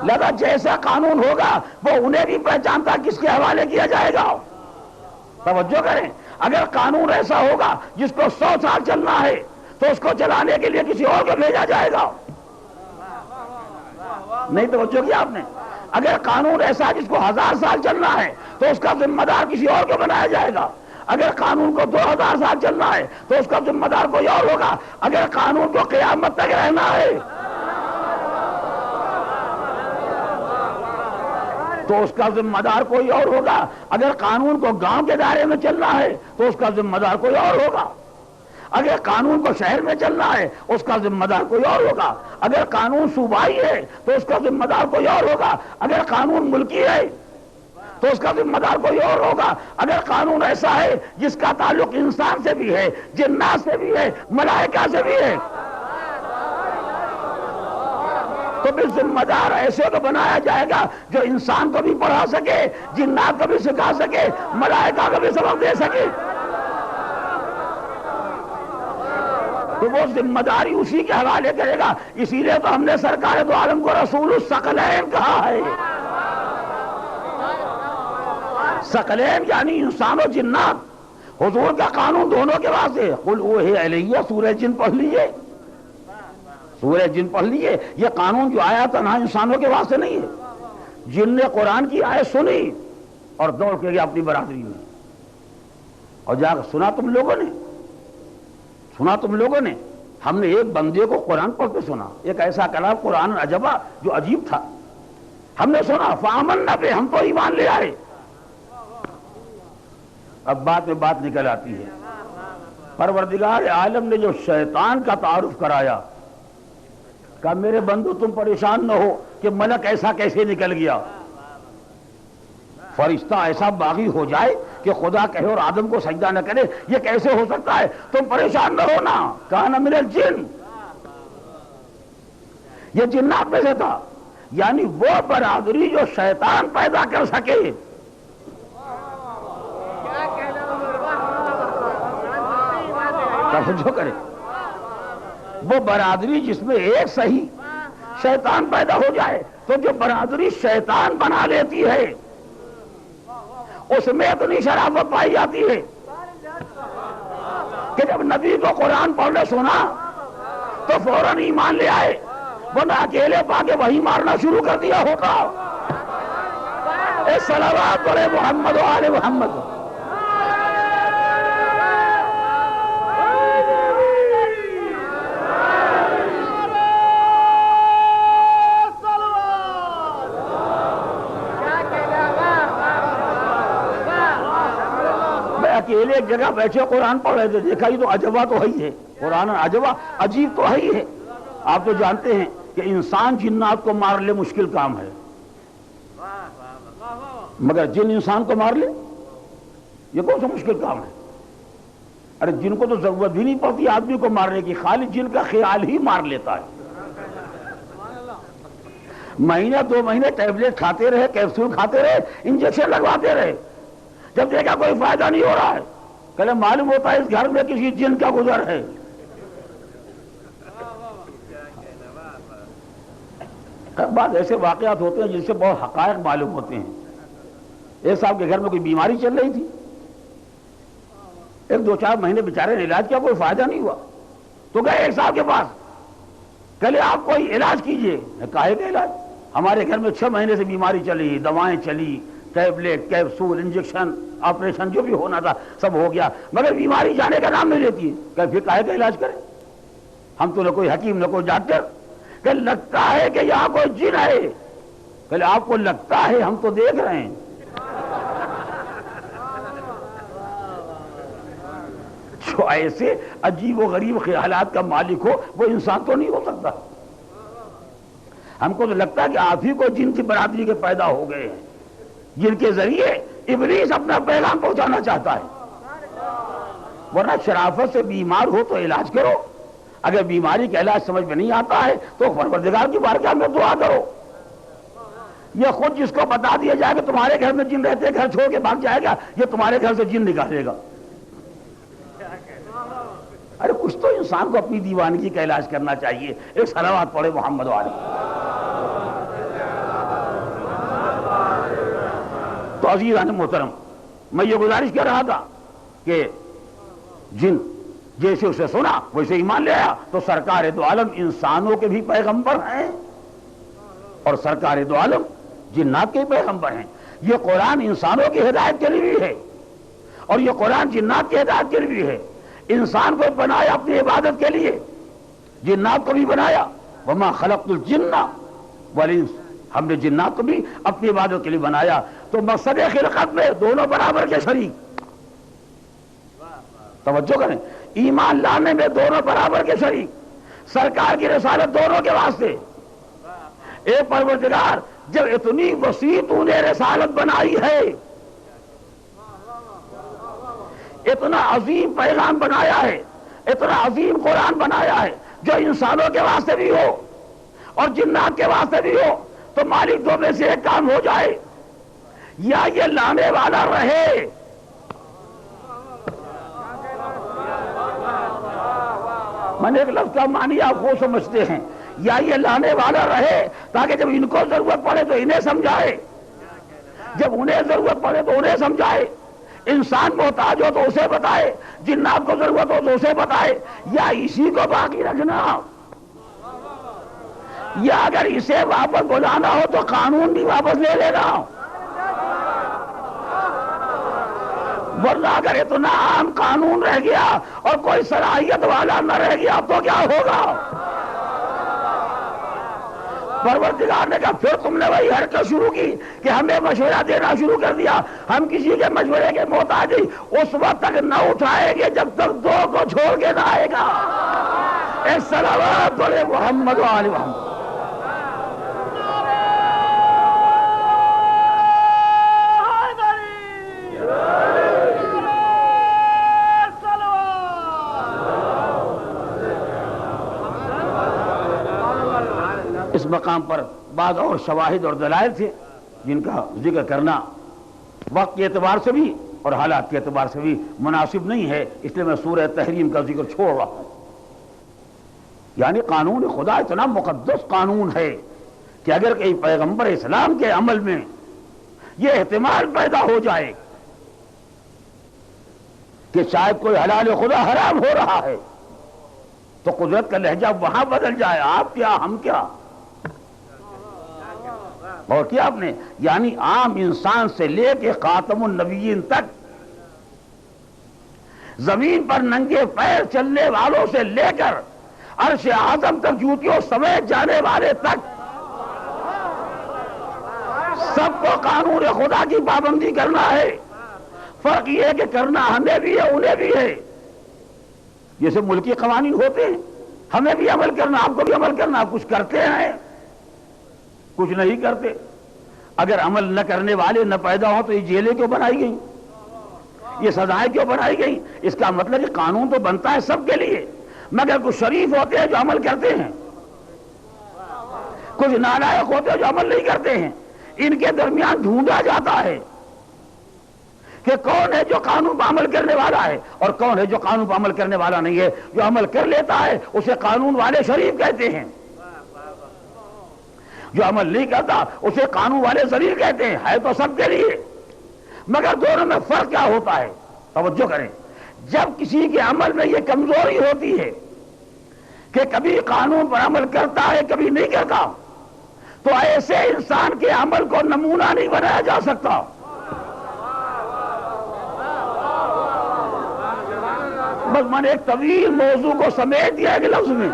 لگا جیسا قانون ہوگا وہ انہیں بھی پہچانتا کس کے حوالے کیا جائے گا. توجہ کریں, اگر قانون ایسا ہوگا جس کو 100 سال چلنا ہے تو اس کو چلانے کے لیے کسی اور کو بھیجا جائے گا. نہیں توجہ کیا آپ نے؟ اگر قانون ایسا جس کو 1000 سال چلنا ہے تو اس کا ذمہ دار کسی اور کو بنایا جائے گا. اگر قانون کو 2000 سال چلنا ہے تو اس کا ذمہ دار کوئی اور ہوگا. اگر قانون کو قیامت تک رہنا ہے تو اس کا ذمہ دار کوئی اور ہوگا. اگر قانون کو گاؤں کے دائرے میں چلنا ہے تو اس کا ذمہ دار کوئی اور ہوگا. اگر قانون کو شہر میں چلنا ہے اس کا ذمہ دار کوئی اور ہوگا. اگر قانون صوبائی ہے تو اس کا ذمہ دار کوئی اور ہوگا. اگر قانون ملکی ہے تو اس کا ذمہ دار کوئی اور ہوگا. اگر قانون ایسا ہے جس کا تعلق انسان سے بھی ہے, جنات سے بھی ہے, ملائکہ سے بھی ہے, تو پھر ذمہ دار ایسے کو بنایا جائے گا جو انسان کو بھی پڑھا سکے, جنات کو بھی سکھا سکے, ملائکہ کو بھی سبق دے سکے. تو وہ ذمہ داری اسی کے حوالے کرے گا. اسی لیے تو ہم نے سرکار دو عالم کو رسول الثقلین کہا ہے. ثقلین یعنی انسان و جنات. حضور کا قانون دونوں کے واسطے. قل اوحی الیہ, سورہ جن پڑھ لیجئے, سورہ جن پڑھ لیجئے. یہ قانون جو آیا تھا نہ انسانوں کے واسطے نہیں ہے. جن نے قرآن کی آیت سنی اور دوڑ کے گیا اپنی برادری میں, اور جا کر سنا تم لوگوں نے. ہم نے ایک بندے کو قرآن پڑھ کے سنا, ایک ایسا کلام قرآن عجبہ جو عجیب تھا. ہم نے سنا فآمنا بہ, ہم تو ایمان لے آئے. اب بات میں بات نکل آتی ہے. پروردگار عالم نے جو شیطان کا تعارف کرایا, کہا میرے بندو تم پریشان نہ ہو کہ ملک ایسا کیسے نکل گیا, فرشتہ ایسا باغی ہو جائے کہ خدا کہے اور آدم کو سجدہ نہ کرے, یہ کیسے ہو سکتا ہے؟ تم پریشان نہ ہونا. کان من الجن, یہ جنات میں سے تھا. یعنی وہ برادری جو شیطان پیدا کر سکے. توجہ کرے, وہ برادری جس میں ایک صحیح شیطان پیدا ہو جائے, تو جو برادری شیطان بنا لیتی ہے اس میں اتنی شرافت پائی جاتی ہے کہ جب نبی کو قرآن پڑھنے سنا تو فوراً ایمان لے آئے, ورنہ اکیلے پا کے وہی مارنا شروع کر دیا ہوتا. اے صلوات پڑھے محمد و آل محمد. اکیلے ایک جگہ بیٹھے قرآن پڑھ رہے تھے, دیکھا یہ تو عجبہ تو ہے ہی ہے, قرآن عجبہ عجیب تو ہے ہی ہے. آپ تو جانتے ہیں کہ انسان جنات کو مار لے مشکل کام ہے, مگر جن انسان کو مار لے یہ کون سا مشکل کام ہے؟ ارے جن کو تو ضرورت بھی نہیں پڑتی آدمی کو مارنے کی, خالی جن کا خیال ہی مار لیتا ہے. مہینہ 2 مہینے ٹیبلٹ کھاتے رہے, کیپسول کھاتے رہے, انجیکشن لگواتے رہے, جب دیکھا کوئی فائدہ نہیں ہو رہا ہے, کہلے معلوم ہوتا ہے اس گھر میں کسی جن کا گزر ہے. بعض ایسے واقعات ہوتے ہیں جن سے بہت حقائق معلوم ہوتے ہیں. ایک صاحب کے گھر میں کوئی بیماری چل رہی تھی, ایک 2-4 مہینے بیچارے نے علاج کیا, کوئی فائدہ نہیں ہوا, تو گئے ایک صاحب کے پاس, کہلے آپ کوئی علاج کیجئے. کہے کہ علاج, ہمارے گھر میں 6 مہینے سے بیماری چلی, دوائیں چلی, ٹیبلٹ, کیپسول, انجیکشن, آپریشن جو بھی ہونا تھا سب ہو گیا, مگر بیماری جانے کا نام نہیں لیتی ہے. کہ پھر کاہے کا علاج کریں؟ ہم تو نہ کوئی حکیم نہ کوئی ڈاکٹر. کہ لگتا ہے کہ یہاں کوئی جن ہے. کہ آپ کو لگتا ہے, ہم تو دیکھ رہے ہیں. جو ایسے عجیب و غریب خیالات کا مالک ہو وہ انسان تو نہیں ہو سکتا. ہم کو تو لگتا ہے کہ آپ ہی کو جن کی برادری کے پیدا ہو گئے ہیں, جن کے ذریعے ابلیس اپنا پیغام پہنچانا چاہتا ہے. ورنہ شرافت سے بیمار ہو تو علاج کرو, اگر بیماری کا علاج سمجھ میں نہیں آتا ہے تو پروردگار کی بارگاہ میں دعا کرو. یہ خود جس کو بتا دیا جائے کہ تمہارے گھر میں جن رہتے, گھر چھوڑ کے بھاگ جائے گا, یہ تمہارے گھر سے جن نکالے گا. ارے کچھ تو انسان کو اپنی دیوانگی کا علاج کرنا چاہیے. ایک صلوات پڑھے محمد علیہ. تو عزیزان محترم، میں یہ گزارش کر رہا تھا کہ جن جیسے اسے سنا ویسے ایمان لے آیا، تو سرکار دو عالم انسانوں کے بھی پیغمبر ہیں اور سرکار دو عالم جنات کے پیغمبر ہیں۔ یہ قرآن انسانوں کی ہدایت کے لیے بھی ہے اور یہ قرآن جنات کی ہدایت کے لیے بھی ہے۔ انسان کو بنایا اپنی عبادت کے لیے، جنات کو بھی بنایا، وما خلقت الجن والانس، ہم نے جنات کو بھی اپنی عبادت کے لیے بنایا۔ تو مقصد خلقت میں دونوں برابر کے شریک، توجہ کریں، ایمان لانے میں دونوں برابر کے شریک، سرکار کی رسالت دونوں کے واسطے۔ اے پروردگار، جب اتنی وسیع تو نے رسالت بنائی ہے، اتنا عظیم پیغام بنایا ہے، اتنا عظیم قرآن بنایا ہے جو انسانوں کے واسطے بھی ہو اور جنات کے واسطے بھی ہو، تو مالک دو میں سے ایک کام ہو جائے، یا یہ لانے والا رہے، میں نے ایک لفظ کا معنی آپ کو سمجھتے ہیں، یا یہ لانے والا رہے تاکہ جب ان کو ضرورت پڑے تو انہیں سمجھائے، جب انہیں ضرورت پڑے تو انہیں سمجھائے، انسان محتاج ہو تو اسے بتائے، جنات کو ضرورت ہو تو اسے بتائے، یا اسی کو باقی رکھنا، یا اگر اسے واپس بلانا ہو تو قانون بھی واپس لے لینا، ورنہ اگر اتنا عام قانون رہ گیا اور کوئی صلاحیت والا نہ رہ گیا تو کیا ہوگا؟ پروردگار نے کہا پھر تم نے وہی حرکت شروع کی کہ ہمیں مشورہ دینا شروع کر دیا، ہم کسی کے مشورے کے محتاج نہیں، اس وقت تک نہ اٹھائیں گے جب تک دو کو چھوڑ کے نہ آئے گا۔ الصلوات علی محمد و آل محمد۔ اس مقام پر بعض اور شواہد اور دلائل تھے جن کا ذکر کرنا وقت کے اعتبار سے بھی اور حالات کے اعتبار سے بھی مناسب نہیں ہے، اس لیے میں سورہ تحریم کا ذکر چھوڑ رہا ہوں۔ یعنی قانون خدا اتنا مقدس قانون ہے کہ اگر کئی پیغمبر اسلام کے عمل میں یہ احتمال پیدا ہو جائے کہ شاید کوئی حلال خدا حرام ہو رہا ہے تو قدرت کا لہجہ وہاں بدل جائے، آپ کیا ہم کیا، اور کیا آپ نے، یعنی عام انسان سے لے کے خاتم النبیین تک، زمین پر ننگے پیر چلنے والوں سے لے کر عرش اعظم تک جوتیوں سمیت جانے والے تک سب کو قانون خدا کی پابندی کرنا ہے۔ فرق یہ ہے کہ کرنا ہمیں بھی ہے انہیں بھی ہے، جیسے ملکی قوانین ہوتے ہیں ہمیں بھی عمل کرنا، آپ کو بھی عمل کرنا، کچھ کرتے ہیں کچھ نہیں کرتے۔ اگر عمل نہ کرنے والے نہ پیدا ہوں تو یہ جیلیں کیوں بنائی گئی، یہ سزائیں کیوں بنائی گئی؟ اس کا مطلب کہ قانون تو بنتا ہے سب کے لیے، مگر کچھ شریف ہوتے ہیں جو عمل کرتے ہیں، کچھ نالائق ہوتے ہیں جو عمل نہیں کرتے ہیں۔ ان کے درمیان ڈھونڈا جاتا ہے کہ کون ہے جو قانون پر عمل کرنے والا ہے اور کون ہے جو قانون پر عمل کرنے والا نہیں ہے۔ جو عمل کر لیتا ہے اسے قانون والے شریف کہتے ہیں، جو عمل نہیں کرتا اسے قانون والے ذلیل کہتے ہیں۔ ہے تو سب کے لیے، مگر دونوں میں فرق کیا ہوتا ہے؟ توجہ کریں، جب کسی کے عمل میں یہ کمزوری ہوتی ہے کہ کبھی قانون پر عمل کرتا ہے کبھی نہیں کرتا، تو ایسے انسان کے عمل کو نمونہ نہیں بنایا جا سکتا۔ بس میں نے ایک طویل موضوع کو سمیٹ دیا ایک لفظ میں۔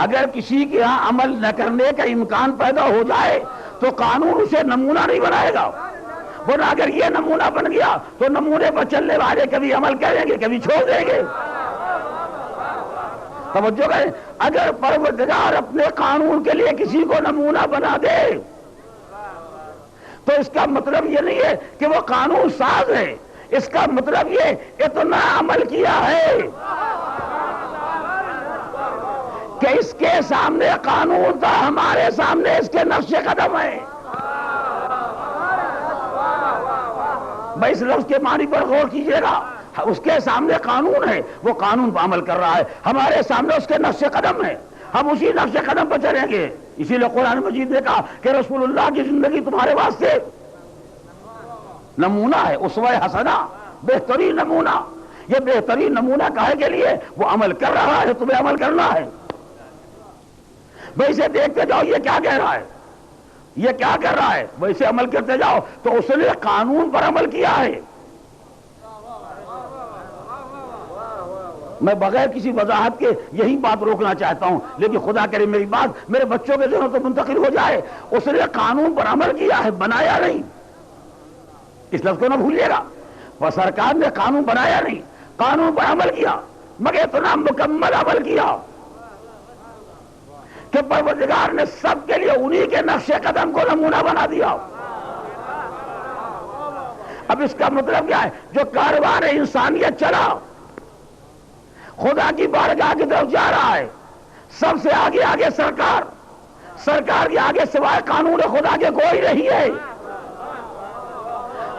اگر کسی کے ہاں عمل نہ کرنے کا امکان پیدا ہو جائے تو قانون اسے نمونہ نہیں بنائے گا، ورنہ اگر یہ نمونہ بن گیا تو نمونے پر چلنے والے کبھی عمل کریں گے کبھی چھوڑ دیں گے۔ توجہ کریں، اگر پروردگار اپنے قانون کے لیے کسی کو نمونہ بنا دے تو اس کا مطلب یہ نہیں ہے کہ وہ قانون ساز ہے، اس کا مطلب یہ اتنا عمل کیا ہے کہ اس کے سامنے قانون تھا، ہمارے سامنے اس کے نقش قدم ہے۔ بھائی اس لفظ کے معنی پر غور کیجئے گا، اس کے سامنے قانون ہے، وہ قانون پر عمل کر رہا ہے، ہمارے سامنے اس کے نقش قدم ہے۔ ہم اسی نقش قدم پر چلیں گے. اسی لیے قرآن مجید نے کہا کہ رسول اللہ کی زندگی تمہارے واسطے نمونہ ہے، اسوہ حسنہ، بہترین نمونہ. یہ بہترین نمونہ کہے کے لیے وہ عمل کر رہا ہے، تمہیں عمل کرنا ہے. ویسے دیکھتے جاؤ یہ کیا کہہ رہا ہے، یہ کیا کر رہا ہے، ویسے عمل کرتے جاؤ. تو اس نے قانون پر عمل کیا ہے. میں بغیر کسی وضاحت کے یہی بات روکنا چاہتا ہوں، لیکن خدا کرے میری بات میرے بچوں کے ذہنوں تو منتقل ہو جائے. اس نے قانون پر عمل کیا ہے، بنایا نہیں. اس لفظ کو نہ بھولیے گا. وہ سرکار نے قانون بنایا نہیں، قانون پر عمل کیا، مگر اتنا مکمل عمل کیا کہ پروردگار نے سب کے لیے انہی کے نقش قدم کو نمونہ بنا دیا. اب اس کا مطلب کیا ہے؟ جو کاروان انسانیت چلا خدا کی بارگاہ کی طرف جا رہا ہے، سب سے آگے آگے سرکار، سرکار کے آگے سوائے قانون خدا کے کوئی نہیں ہے.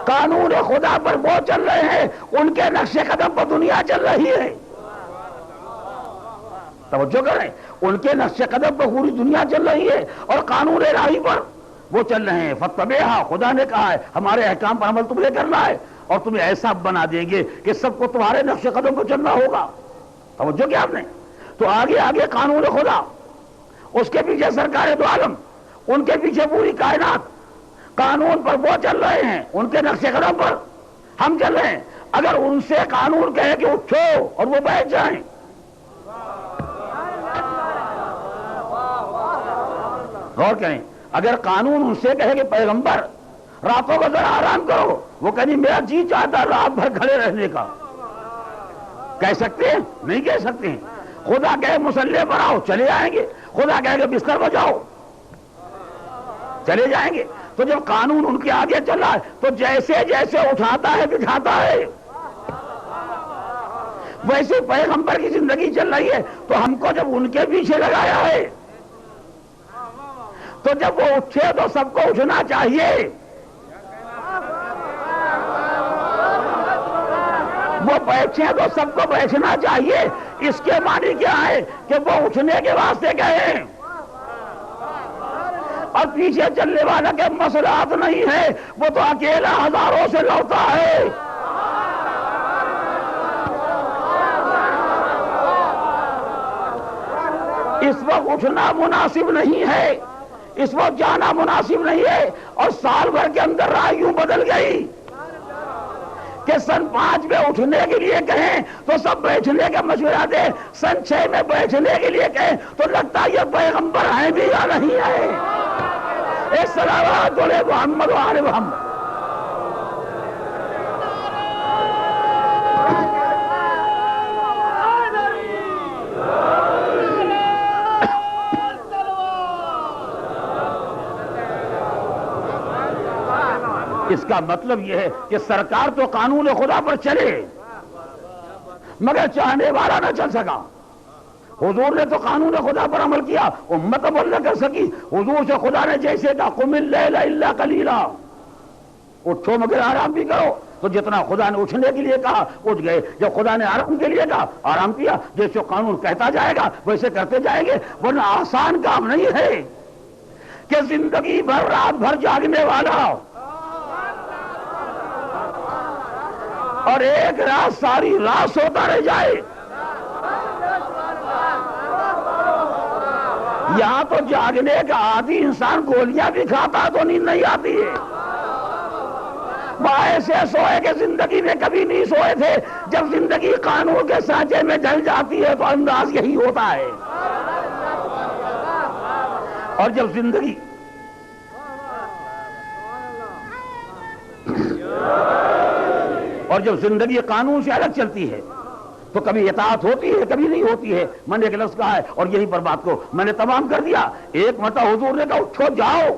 قانون خدا پر وہ چل رہے ہیں، ان کے نقش قدم پر دنیا چل رہی ہے. توجہ کریں، ان کے نقش قدم پر پوری دنیا چل رہی ہے اور قانون الہی پر وہ چل رہے ہیں. فتبعھا، خدا نے کہا ہے ہمارے احکام پر عمل تمہیں کرنا ہے اور تمہیں ایسا بنا دیں گے کہ سب کو تمہارے نقش قدم پر چلنا ہوگا. توجہ کیا آپ نے؟ تو آگے آگے قانون خدا، اس کے پیچھے سرکار دو عالم، ان کے پیچھے پوری کائنات. قانون پر وہ چل رہے ہیں، ان کے نقش قدم پر ہم چل رہے ہیں. اگر ان سے قانون کہے کہ اٹھو اور وہ بیٹھ جائیں، غور کریں، اگر قانون ان سے کہے کہ پیغمبر راتوں کو ذرا آرام کرو، وہ کہیں میرا جی چاہتا رات بھر کھڑے رہنے کا، کہہ سکتے ہیں؟ نہیں کہہ سکتے ہیں. خدا کہے مسلح پر آؤ، چلے آئیں گے. خدا کہے کہ بستر پر جاؤ، چلے جائیں گے. تو جب قانون ان کے آگے چلا ہے تو جیسے جیسے اٹھاتا ہے بٹھاتا ہے. ویسے پیغمبر کی زندگی چل رہی ہے تو ہم کو جب ان کے پیچھے لگایا ہے تو جب وہ اٹھے تو سب کو اٹھنا چاہیے. وہ بیٹھے تو سب کو بیٹھنا چاہیے. اس کے معنی کیا ہے کہ وہ اٹھنے کے واسطے گئے اور پیچھے چلنے والا کے مسئلات نہیں ہے، وہ تو اکیلا ہزاروں سے لڑتا ہے. اس وقت اٹھنا مناسب نہیں ہے، اس وقت جانا مناسب نہیں ہے. اور سال بھر کے اندر رائے یوں بدل گئی کہ سن 5 میں اٹھنے کے لیے کہیں تو سب بیٹھنے کا مشورہ دے، سن 6 میں بیٹھنے کے لیے کہیں تو لگتا ہے یہ پیغمبر ہیں بھی یا نہیں ہے. صلوات علی محمد و آل محمد. اس کا مطلب یہ ہے کہ سرکار تو قانون خدا پر چلے مگر چاہنے والا نہ چل سکا. حضور نے تو قانون خدا پر عمل کیا، امت عمل نہ کر سکی. حضور سے خدا نے جیسے کہا قم اللیل الا قلیلا، اٹھو مگر آرام بھی کرو، تو جتنا خدا نے اٹھنے کے لیے کہا اٹھ گئے، جب خدا نے آرام کے لیے کہا آرام کیا. جیسے قانون کہتا جائے گا ویسے کرتے جائیں گے. ورنہ آسان کام نہیں ہے کہ زندگی بھر رات بھر جاگنے والا اور ایک رات ساری رات سوتا رہ جائے. یہاں تو جاگنے کا عادی انسان گولیاں بھی کھاتا تو نیند نہیں آتی ہے. وہ ایسے سوئے کہ زندگی میں کبھی نہیں سوئے تھے. جب زندگی قانون کے سانچے میں ڈل جاتی ہے تو انداز یہی ہوتا ہے. اور جب زندگی قانون سے الگ چلتی ہے تو کبھی اطاعت ہوتی ہے کبھی نہیں ہوتی ہے. میں نے ایک لفظ کہا ہے اور یہی پر بات کو میں نے تمام کر دیا. ایک مرتبہ حضور نے کہا اٹھو جاؤ.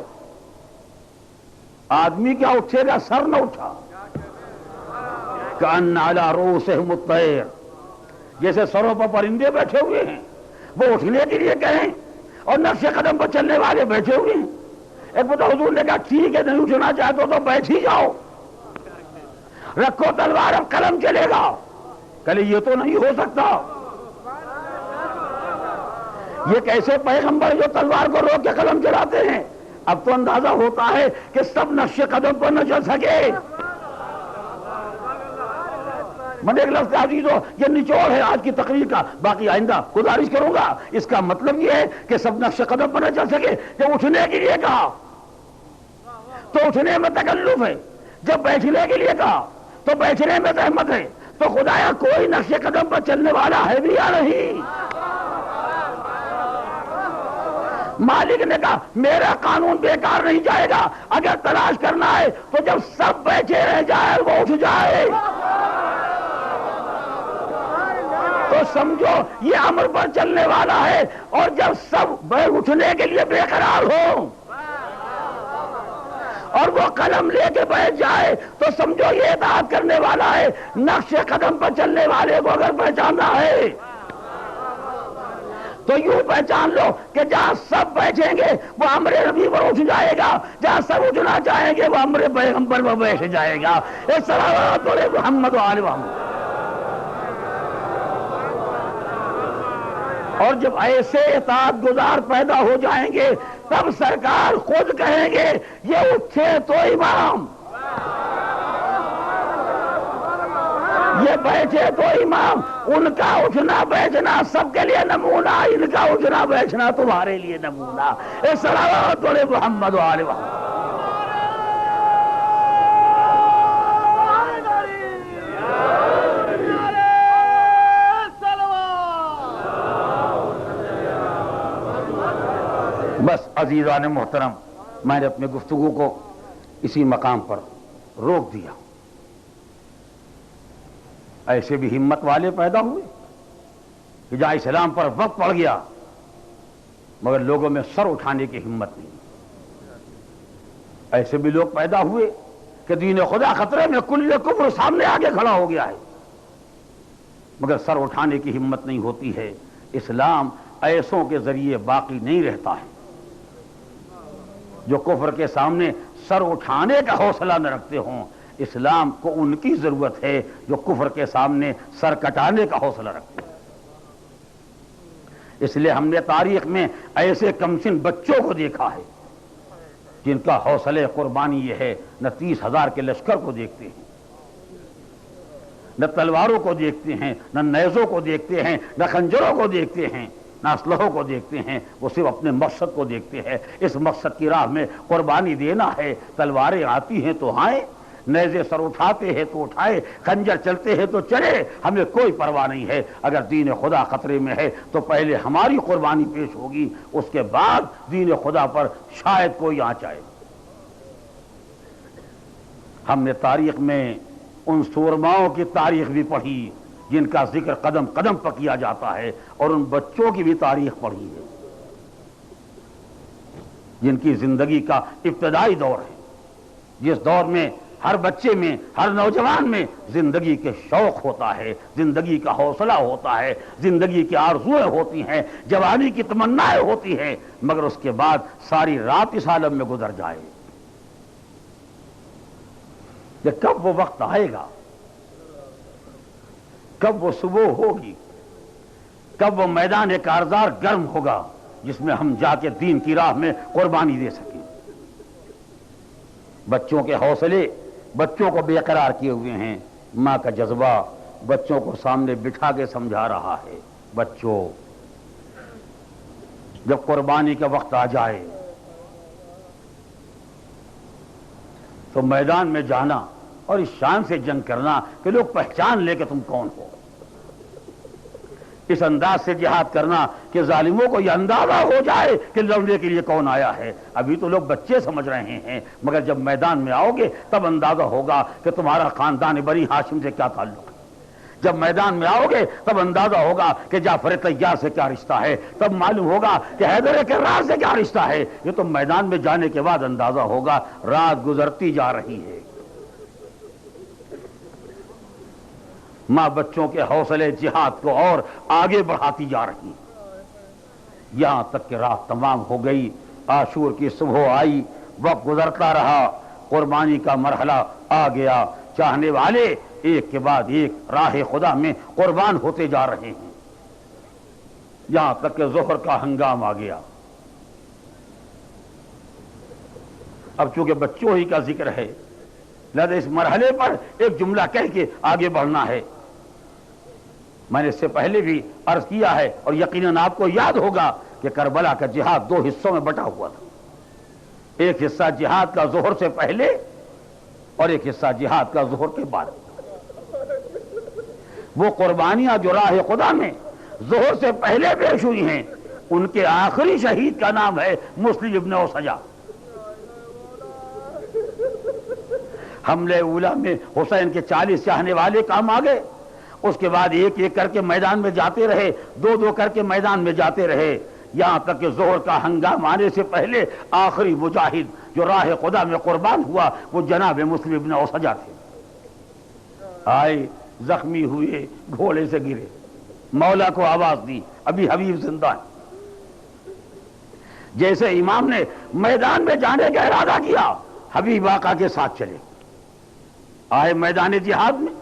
آدمی کیا اٹھے گا؟ سر نہ اٹھا. کأن علی رؤوسہم الطیر، جیسے سروں پر پرندے بیٹھے ہوئے ہیں. وہ اٹھنے کے لیے کہیں اور نقش قدم پر چلنے والے بیٹھے ہوئے ہیں. ایک مرتبہ حضور نے کہا ٹھیک ہے نہیں اٹھنا چاہتے تو بیٹھ ہی جاؤ، رکھو تلوار اب قلم چلے گا. کہلے یہ تو نہیں ہو سکتا. یہ کیسے پیغمبر جو تلوار کو روک کے قلم چلاتے ہیں؟ اب تو اندازہ ہوتا ہے کہ سب نقش قدم پر نہ چل سکے. میں ایک لفظ عزیزو یہ نچوڑ ہے آج کی تقریر کا، باقی آئندہ گزارش کروں گا. اس کا مطلب یہ ہے کہ سب نقش قدم پر نہ چل سکے. جب اٹھنے کے لیے کہا تو اٹھنے میں تکلف ہے، جب بیٹھنے کے لیے کہا تو بیٹھنے میں زحمت ہے. تو خدایا کوئی نقش قدم پر چلنے والا ہے بھی یا نہیں؟ مالک نے کہا میرا قانون بیکار نہیں جائے گا، اگر تلاش کرنا ہے تو جب سب بیٹھے رہ جائے وہ اٹھ جائے. تو سمجھو یہ امر پر چلنے والا ہے، اور جب سب اٹھنے کے لیے بے قرار ہو اور وہ قلم لے کے بیٹھ جائے تو سمجھو یہ اطاعت کرنے والا ہے. نقش قدم پر چلنے والے کو اگر پہچاننا ہے تو یوں پہچان لو کہ جہاں سب بیٹھیں گے وہ امر نبی پر اٹھ جائے گا، جہاں سب اٹھنا چاہیں گے وہ امر پیغمبر پر بیٹھ جائے گا. صلوات علی محمد و آل محمد. اور جب ایسے اطاعت گزار پیدا ہو جائیں گے تب سرکار خود کہیں گے یہ اٹھے تو امام، یہ بیٹھے تو امام. ان کا اٹھنا بیٹھنا سب کے لیے نمونہ، ان کا اٹھنا بیٹھنا تمہارے لیے نمونہ. صلوات علی محمد و آل محمد. بس عزیزان محترم، میں نے اپنے گفتگو کو اسی مقام پر روک دیا. ایسے بھی ہمت والے پیدا ہوئے کہ جہاں اسلام پر وقت پڑ گیا مگر لوگوں میں سر اٹھانے کی ہمت نہیں. ایسے بھی لوگ پیدا ہوئے کہ دین خدا خطرے میں کل کفر سامنے آگے کھڑا ہو گیا ہے مگر سر اٹھانے کی ہمت نہیں ہوتی ہے. اسلام ایسوں کے ذریعے باقی نہیں رہتا ہے جو کفر کے سامنے سر اٹھانے کا حوصلہ نہ رکھتے ہوں. اسلام کو ان کی ضرورت ہے جو کفر کے سامنے سر کٹانے کا حوصلہ رکھتے ہیں. اس لیے ہم نے تاریخ میں ایسے کمسن بچوں کو دیکھا ہے جن کا حوصلہ قربانی یہ ہے، نہ 30,000 کے لشکر کو دیکھتے ہیں، نہ تلواروں کو دیکھتے ہیں، نہ نیزوں کو دیکھتے ہیں، نہ خنجروں کو دیکھتے ہیں، نہ اسلحوں کو دیکھتے ہیں. وہ صرف اپنے مقصد کو دیکھتے ہیں. اس مقصد کی راہ میں قربانی دینا ہے. تلواریں آتی ہیں تو آئیں، نیزے سر اٹھاتے ہیں تو اٹھائے، خنجر چلتے ہیں تو چلے، ہمیں کوئی پرواہ نہیں ہے. اگر دین خدا خطرے میں ہے تو پہلے ہماری قربانی پیش ہوگی، اس کے بعد دین خدا پر شاید کوئی آنچ آئے. ہم نے تاریخ میں ان سورماؤں کی تاریخ بھی پڑھی جن کا ذکر قدم قدم پر کیا جاتا ہے، اور ان بچوں کی بھی تاریخ پڑھی ہے جن کی زندگی کا ابتدائی دور ہے، جس دور میں ہر بچے میں، ہر نوجوان میں زندگی کے شوق ہوتا ہے، زندگی کا حوصلہ ہوتا ہے، زندگی کی آرزویں ہوتی ہیں، جوانی کی تمنائیں ہوتی ہیں، مگر اس کے بعد ساری رات اس عالم میں گزر جائے. کہ کب وہ وقت آئے گا، کب وہ صبح ہوگی، کب وہ میدان کارزار گرم ہوگا جس میں ہم جا کے دین کی راہ میں قربانی دے سکیں. بچوں کے حوصلے بچوں کو بے قرار کیے ہوئے ہیں. ماں کا جذبہ بچوں کو سامنے بٹھا کے سمجھا رہا ہے، بچوں جب قربانی کا وقت آ جائے تو میدان میں جانا اور اس شان سے جنگ کرنا کہ لوگ پہچان لے کہ تم کون ہو. اس انداز سے جہاد کرنا کہ ظالموں کو یہ اندازہ ہو جائے کہ لڑنے کے لیے کون آیا ہے. ابھی تو لوگ بچے سمجھ رہے ہیں مگر جب میدان میں آؤ گے تب اندازہ ہوگا کہ تمہارا خاندان بنی ہاشم سے کیا تعلق ہے. جب میدان میں آؤ گے تب اندازہ ہوگا کہ جعفر طیار سے کیا رشتہ ہے. تب معلوم ہوگا کہ حیدر کرار سے کیا رشتہ ہے. یہ تو میدان میں جانے کے بعد اندازہ ہوگا. رات گزرتی جا رہی ہے، ماں بچوں کے حوصلے جہاد کو اور آگے بڑھاتی جا رہی، یہاں تک کہ رات تمام ہو گئی. عاشور کی صبح آئی، وقت گزرتا رہا، قربانی کا مرحلہ آ گیا. چاہنے والے ایک کے بعد ایک راہ خدا میں قربان ہوتے جا رہے ہیں. یہاں تک کہ ظہر کا ہنگام آ گیا۔ اب چونکہ بچوں ہی کا ذکر ہے لہذا اس مرحلے پر ایک جملہ کہہ کے آگے بڑھنا ہے۔ میں نے اس سے پہلے بھی عرض کیا ہے اور یقیناً آپ کو یاد ہوگا کہ کربلا کا جہاد 2 حصوں میں بٹا ہوا تھا۔ ایک حصہ جہاد کا ظہر سے پہلے اور ایک حصہ جہاد کا ظہر کے بعد۔ وہ قربانیاں جو راہ خدا میں ظہر سے پہلے پیش ہوئی ہیں ان کے آخری شہید کا نام ہے مسلم ابن اوسجا۔ حملے اولا میں حسین کے 40 چاہنے والے کام آ گئے، اس کے بعد ایک ایک کر کے میدان میں جاتے رہے، 2 کر کے میدان میں جاتے رہے، یہاں تک کہ ظہر کا ہنگام آنے سے پہلے آخری مجاہد جو راہ خدا میں قربان ہوا وہ جناب مسلم ابن اوسجا تھے۔ آئے، زخمی ہوئے، گھوڑے سے گرے، مولا کو آواز دی ابھی حبیب زندہ ہے۔ جیسے امام نے میدان میں جانے کا ارادہ کیا حبیب آقا کے ساتھ چلے، آئے میدان جہاد میں،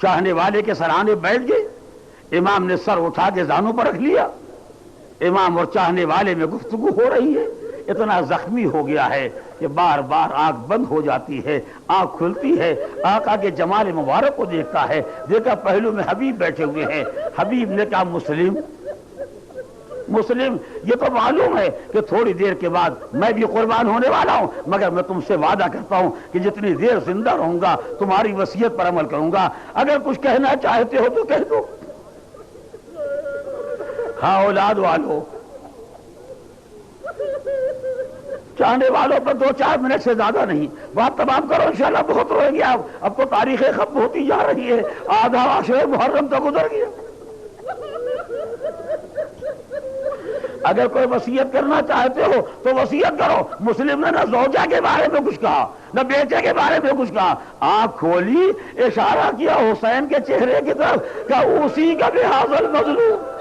چاہنے والے کے سرانے بیٹھ گئے، امام نے سر اٹھا کے زانوں پر رکھ لیا، امام اور چاہنے والے میں گفتگو ہو رہی ہے، اتنا زخمی ہو گیا ہے کہ بار بار آنکھ بند ہو جاتی ہے، آنکھ کھلتی ہے، آقا کے جمال مبارک کو دیکھتا ہے، دیکھا پہلو میں حبیب بیٹھے ہوئے ہیں، حبیب نے کہا مسلم مسلم، یہ تو معلوم ہے کہ تھوڑی دیر کے بعد میں بھی قربان ہونے والا ہوں، مگر میں تم سے وعدہ کرتا ہوں کہ جتنی دیر زندہ رہوں گا تمہاری وصیت پر عمل کروں گا، اگر کچھ کہنا چاہتے ہو تو کہہ دو۔ ہاں اولاد والو، چاہنے والوں پر 2-4 منٹ سے زیادہ نہیں، بات تمام کرو، انشاءاللہ بہت روئیں گے آپ، اب تو تاریخیں ختم ہوتی جا رہی ہے، آدھا عشر محرم تو گزر گیا۔ اگر کوئی وصیت کرنا چاہتے ہو تو وصیت کرو۔ مسلم نے نہ زوجہ کے بارے میں کچھ کہا نہ بیٹے کے بارے میں کچھ کہا، آنکھ کھولی، اشارہ کیا حسین کے چہرے کی طرف کہ اسی کا بحاظ المظلوم۔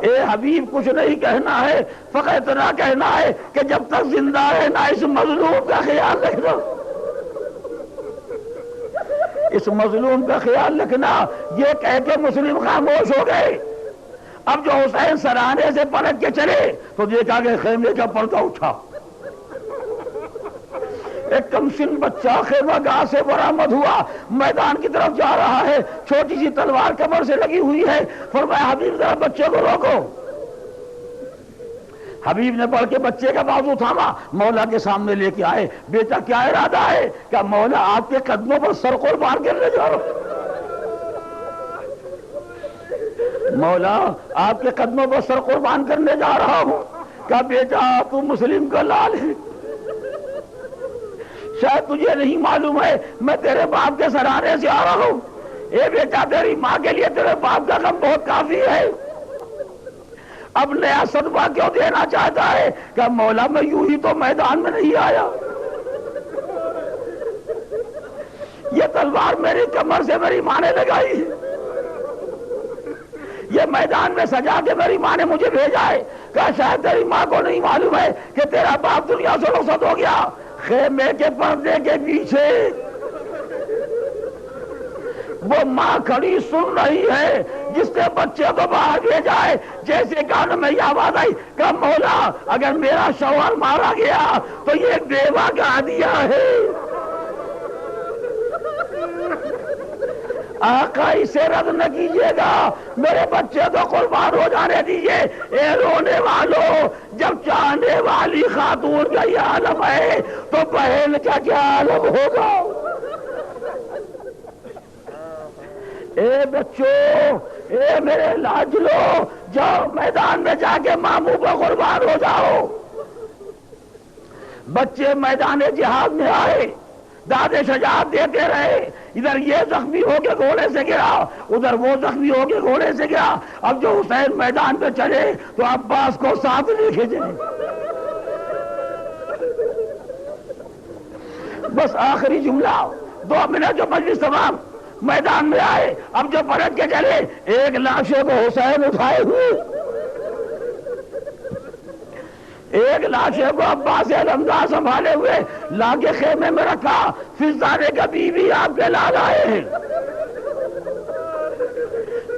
اے حبیب کچھ نہیں کہنا ہے، فقط اتنا کہنا ہے کہ جب تک زندہ رہنا اس مظلوم کا خیال رکھنا، اس مظلوم کا خیال رکھنا۔ یہ کہہ کے مسلم خاموش ہو گئے۔ اب جو حسین سرانے سے پلٹ کے چلے تو دیکھا کہ خیمے کا پردہ اٹھا، ایک کمسن بچہ خیمہ گاہ سے برآمد ہوا، میدان کی طرف جا رہا ہے، چھوٹی سی تلوار کمر سے لگی ہوئی ہے۔ فرمایا حبیب ذرا بچے کو روکو۔ حبیب نے بڑھ کے بچے کا بازو تھاما، مولا کے سامنے لے کے آئے، بیٹا کیا ارادہ ہے؟ کہ مولا آپ کے قدموں پر سر قربان کرنے جا رہا ہوں، مولا آپ کے قدموں پر سر قربان کرنے جا رہا ہوں۔ کہا بیٹا تو مسلم کا لال ہے، شاید تجھے نہیں معلوم ہے میں تیرے باپ کے سرانے سے آ رہا ہوں۔ اے بیٹا تیری ماں کے لیے تیرے باپ کا غم بہت کافی ہے، اب نیا صدمہ کیوں دینا چاہتا ہے؟ کہ مولا میں یوں ہی تو میدان میں نہیں آیا، یہ تلوار میری کمر سے میری ماں نے لگائی، یہ میدان میں سجا کے میری ماں نے مجھے بھیجا ہے۔ کہ شاید تیری ماں کو نہیں معلوم ہے کہ تیرا باپ دنیا سے رخصت ہو گیا۔ خیمے کے پردے کے پیچھے وہ ماں کھڑی سن رہی ہے جس نے بچے کو باہر بھیجا ہے، جیسے کانوں میں یہ آواز آئی کہ مولا اگر میرا شوہر مارا گیا تو یہ بیوہ کا ہدیہ ہے، آقا اسے رد نہ کیجیے گا، میرے بچے کو قربان ہو جانے دیجیے۔ اے رونے والوں، جب چاہنے والی خاتون کا یہ عالم ہے تو بہن کا کیا عالم ہوگا؟ اے بچوں، اے میرے لاڈلو، جاؤ میدان میں جا کے ماموں کو قربان ہو جاؤ۔ بچے میدان جہاد میں آئے، دادے شجاعت دیتے رہے، ادھر یہ زخمی ہو کے گھوڑے سے گرا، ادھر وہ زخمی ہو کے گھوڑے سے گرا۔ اب جو حسین میدان پہ چلے تو عباس کو ساتھ لے کے چلے۔ بس آخری جملہ، 2 منٹ جو مجلس تمام، میدان میں آئے، اب جو پلٹ کے چلے، ایک لاشے کو حسین اٹھائے ہوئے، ایک لاشے کو عباس علمدار سنبھالے ہوئے لا کے خیمے میں رکھا۔ فضانے کا بیوی آپ کے لال آئے ہیں،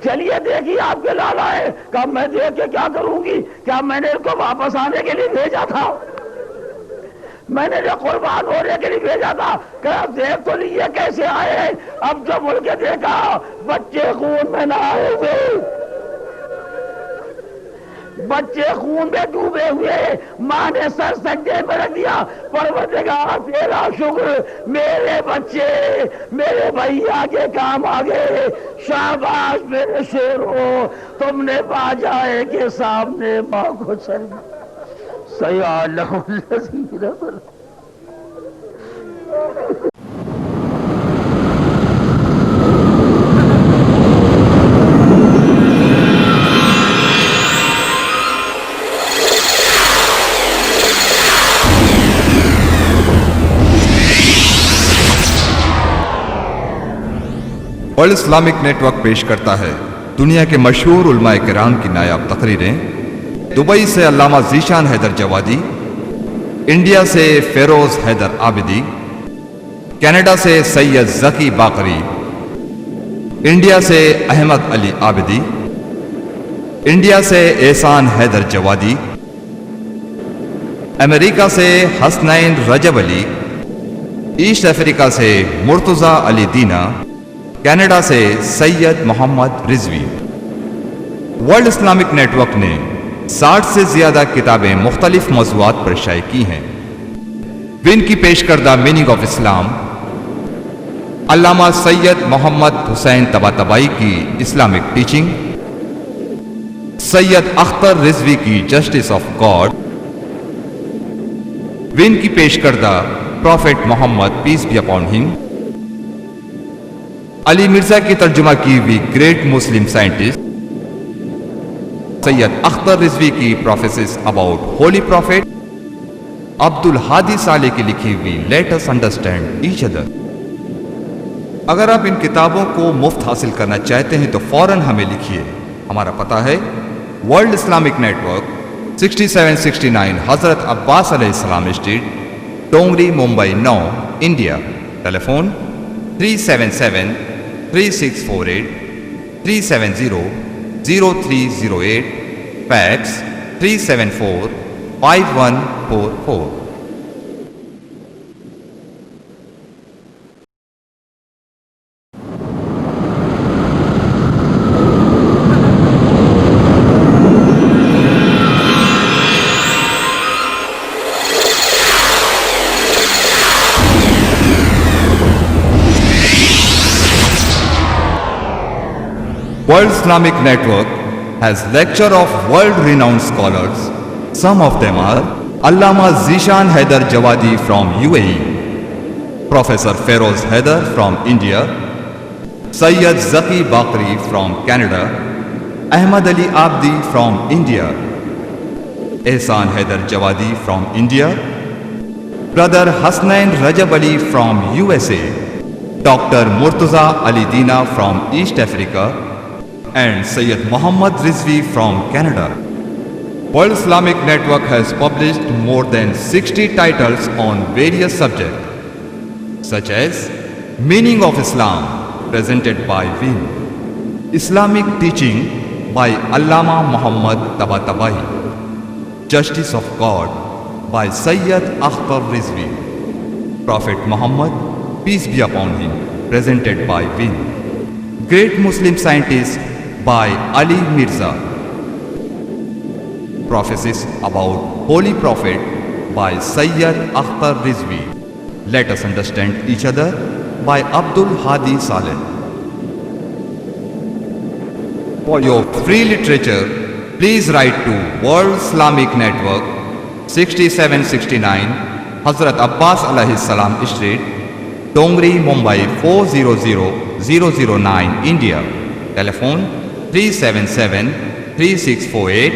چلیے دیکھیے آپ کے لالا ہے. کہا میں دیکھ کے کیا کروں گی؟ کیا میں نے ان کو واپس آنے کے لیے بھیجا تھا؟ میں نے قربان ہونے کے لیے بھیجا تھا. کہ دیکھ تو لیے کیسے آئے ہیں. اب جب مڑ کے دیکھا بچے خون میں نہ آئے ہوئے، بچے خون میں ڈوبے ہوئے. ماں نے سر سجدے میں رکھ دیا. پروردگار تیرا شکر، میرے بچے میرے بھیا کے کام آ گئے. شاباش میرے شیرو، تم نے باجائے کے سامنے ماں کو چل سیالہ الذی رسل. ورلڈ اسلامک نیٹ ورک پیش کرتا ہے دنیا کے مشہور علماء کرام کی نایاب تقریریں. دبئی سے علامہ ذیشان حیدر جوادی، انڈیا سے فیروز حیدر عابدی، کینیڈا سے سید ذکی باقری، انڈیا سے احمد علی عابدی، انڈیا سے احسان حیدر جوادی، امریکہ سے حسنین رجب علی، ایسٹ افریقہ سے مرتضی علی دینا، کینیڈا سے Syed Muhammad Rizvi. World Islamic network نے 60 سے زیادہ کتابیں مختلف موضوعات پر شائع کی ہیں. ان کی پیش کردہ meaning of Islam, Allama Syed Muhammad Hussain Tabatabai کی اسلامک ٹیچنگ، سید اختر رضوی کی جسٹس آف گاڈ، ان کی پیش کردہ prophet Muhammad peace be upon him, Ali Mirza کی ترجمہ کی ہوئی great Muslim scientist, Syed Akhtar Rizvi کی پروفیسز اباؤٹ ہولی پروفیٹ، عبد الحادی صالح کی لکھی ہوئی let us understand each other. اگر آپ ان کتابوں کو مفت حاصل کرنا چاہتے ہیں تو فوراً ہمیں لکھیے. ہمارا پتہ ہے ورلڈ اسلامک نیٹ ورک 6769 حضرت عباس علیہ السلام street, Tongri, Mumbai 9، India. Telephone 377-3648 370-0308، fax 374-5144. World Islamic Network has lecture of world-renowned scholars. Some of them are Allama Zishan Haidar Jawadi from UAE, Professor Feroz Haidar from India, Sayyid Zaki Bakri from Canada, Ahmad Ali Abdi from India, Ehsan Haidar Jawadi from India, Brother Hasnain Rajab Ali from USA, Dr. Murtaza Ali Dina from East Africa, and Sayyid Muhammad Rizvi from Canada. World Islamic Network has published more than 60 titles on various subjects, such as Meaning of Islam, presented by Win, Islamic Teaching by Allama Muhammad Tabatabai, Justice of God by Sayyid Akhtar Rizvi, Prophet Muhammad, peace be upon him, presented by Win, Great Muslim Scientist by Ali Mirza, Prophecies about Holy Prophet by Sayyid Akhtar Rizvi, Let Us Understand Each Other by Abdul Hadi Saleh. For your free literature, please write to World Islamic Network, 6769 Hazrat Abbas Alayhi Salam Street, Tongri, Mumbai 400009, India. Telephone 377-3648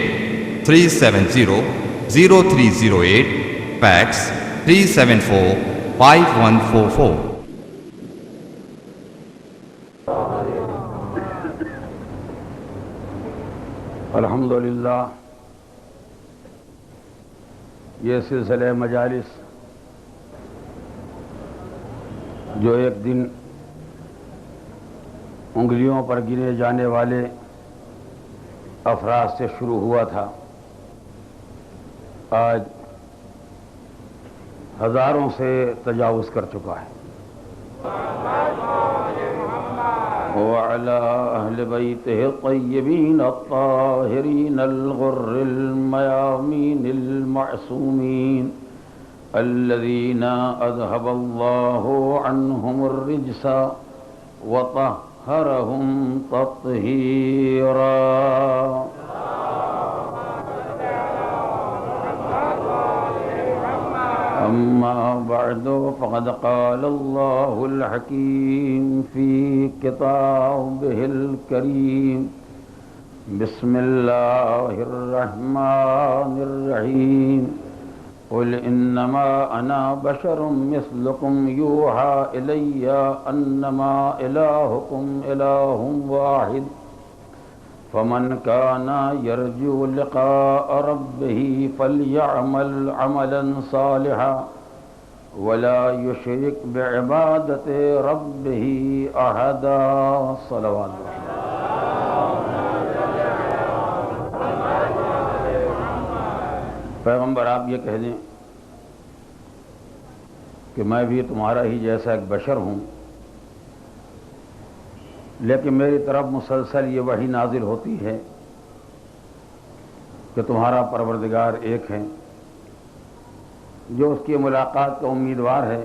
370-0308, fax 374-5144. الحمدللہ یہ سلسلہ مجالس جو ایک دن انگلیوں پر گنے جانے والے افراد سے شروع ہوا تھا، آج ہزاروں سے تجاوز کر چکا ہے۔ وعلى أهل بيته الطيبين الطاهرين الغر الميامين المعصومين الذين أذهب الله عنهم الرجس وطهرهم تطهيرا۔ أما بعد فقد قال الله الحكيم في كتابه الكريم بسم الله الرحمن الرحيم قل إنما أنا بشر مثلكم يوحى إلي أنما إلهكم إله واحد فمن كان يرجو لقاء ربه فليعمل عملا صالحا ولا يشرك بعبادة ربه أحدا۔ صلوات پیغمبر آپ یہ کہہ دیں کہ میں بھی تمہارا ہی جیسا ایک بشر ہوں، لیکن میری طرف مسلسل یہ وحی نازل ہوتی ہے کہ تمہارا پروردگار ایک ہے، جو اس کی ملاقات کا امیدوار ہے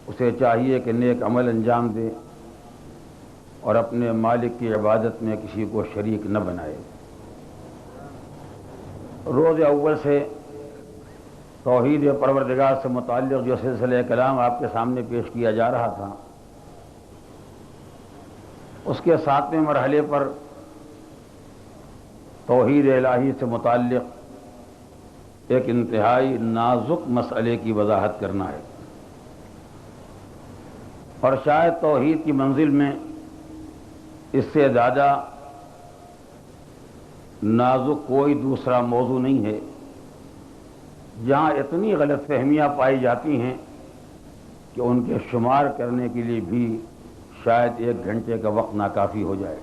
اسے چاہیے کہ نیک عمل انجام دے اور اپنے مالک کی عبادت میں کسی کو شریک نہ بنائے۔ روز اول سے توحید پروردگار سے متعلق جو سلسلہ کلام آپ کے سامنے پیش کیا جا رہا تھا، اس کے 7ویں مرحلے پر توحید الہی سے متعلق ایک انتہائی نازک مسئلے کی وضاحت کرنا ہے، اور شاید توحید کی منزل میں اس سے زیادہ نازک کوئی دوسرا موضوع نہیں ہے جہاں اتنی غلط فہمیاں پائی جاتی ہیں کہ ان کے شمار کرنے کے لیے بھی شاید 1 گھنٹے کا وقت ناکافی ہو جائے۔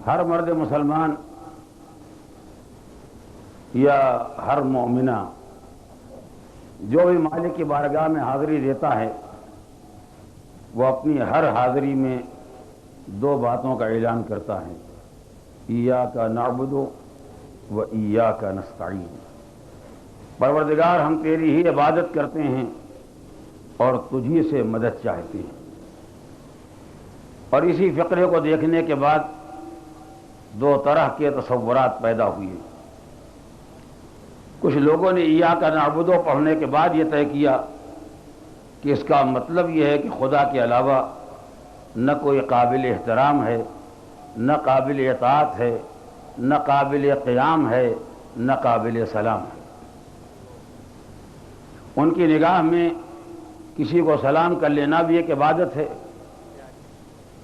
ہر مرد مسلمان یا ہر مومنہ جو بھی مالک کی بارگاہ میں حاضری دیتا ہے، وہ اپنی ہر حاضری میں 2 باتوں کا اعلان کرتا ہے، ایاک نعبد و ایاک نستعین۔ پروردگار ہم تیری ہی عبادت کرتے ہیں اور تجھی سے مدد چاہتے ہیں۔ اور اسی فقرے کو دیکھنے کے بعد 2 طرح کے تصورات پیدا ہوئے۔ کچھ لوگوں نے ایاک نعبد پڑھنے کے بعد یہ طے کیا کہ اس کا مطلب یہ ہے کہ خدا کے علاوہ نہ کوئی قابل احترام ہے، نہ قابل اطاعت ہے، نہ قابل قیام ہے، نہ قابل سلام ہے۔ ان کی نگاہ میں کسی کو سلام کر لینا بھی ایک عبادت ہے،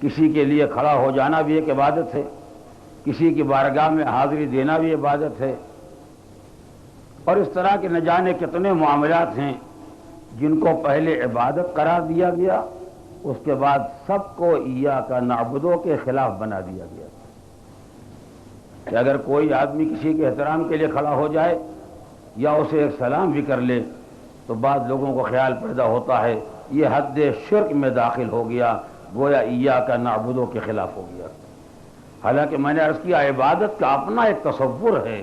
کسی کے لیے کھڑا ہو جانا بھی ایک عبادت ہے، کسی کی بارگاہ میں حاضری دینا بھی عبادت ہے، اور اس طرح کے نہ جانے کتنے معاملات ہیں جن کو پہلے عبادت قرار دیا گیا، اس کے بعد سب کو ایاک نعبد کے خلاف بنا دیا گیا کہ اگر کوئی آدمی کسی کے احترام کے لیے کھڑا ہو جائے یا اسے ایک سلام بھی کر لے تو بعض لوگوں کو خیال پیدا ہوتا ہے یہ حد شرک میں داخل ہو گیا، گویا ایاک نعبد کے خلاف ہو گیا۔ حالانکہ میں نے عرض کیا عبادت کا اپنا ایک تصور ہے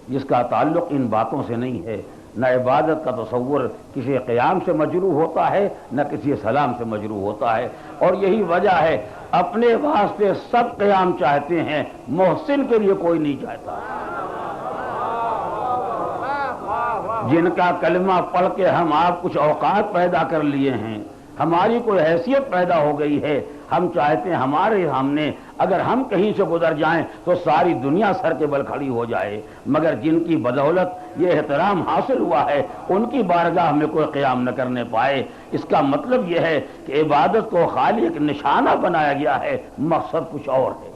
جس کا تعلق ان باتوں سے نہیں ہے۔ نہ عبادت کا تصور کسی قیام سے مجروح ہوتا ہے، نہ کسی سلام سے مجروح ہوتا ہے، اور یہی وجہ ہے اپنے واسطے سب قیام چاہتے ہیں، محسن کے لیے کوئی نہیں چاہتا۔ جن کا کلمہ پڑھ کے ہم آپ کچھ اوقات پیدا کر لیے ہیں، ہماری کوئی حیثیت پیدا ہو گئی ہے، ہم چاہتے ہیں ہمارے سامنے اگر ہم کہیں سے گزر جائیں تو ساری دنیا سر کے بل کھڑی ہو جائے، مگر جن کی بدولت یہ احترام حاصل ہوا ہے ان کی بارگاہ میں کوئی قیام نہ کرنے پائے۔ اس کا مطلب یہ ہے کہ عبادت کو خالی ایک نشانہ بنایا گیا ہے، مقصد کچھ اور ہے۔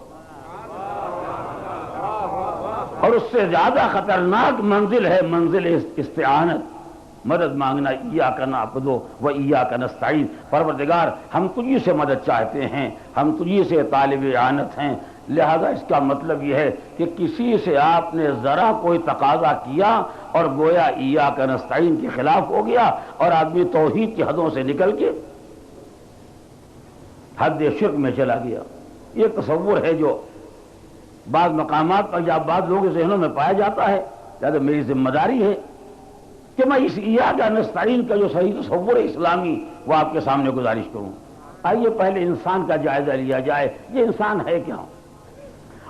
اور اس سے زیادہ خطرناک منزل ہے منزل استعانت، مدد مانگنا ایاک نعبد و ایاک نستعین، پروردگار ہم تجھی سے مدد چاہتے ہیں، ہم تجھی سے طالب اعانت ہیں، لہذا اس کا مطلب یہ ہے کہ کسی سے آپ نے ذرا کوئی تقاضا کیا اور گویا ایاک نستعین کے خلاف ہو گیا اور آدمی توحید کی حدوں سے نکل کے حد شرک میں چلا گیا۔ یہ تصور ہے جو بعض مقامات پر یا بعض لوگوں کے ذہنوں میں پایا جاتا ہے، لہذا میری ذمہ داری ہے کہ میں اس ایاک نستعین کا جو صحیح تصور ہے اسلامی وہ آپ کے سامنے گزارش کروں۔ آئیے پہلے انسان کا جائزہ لیا جائے، یہ انسان ہے کیا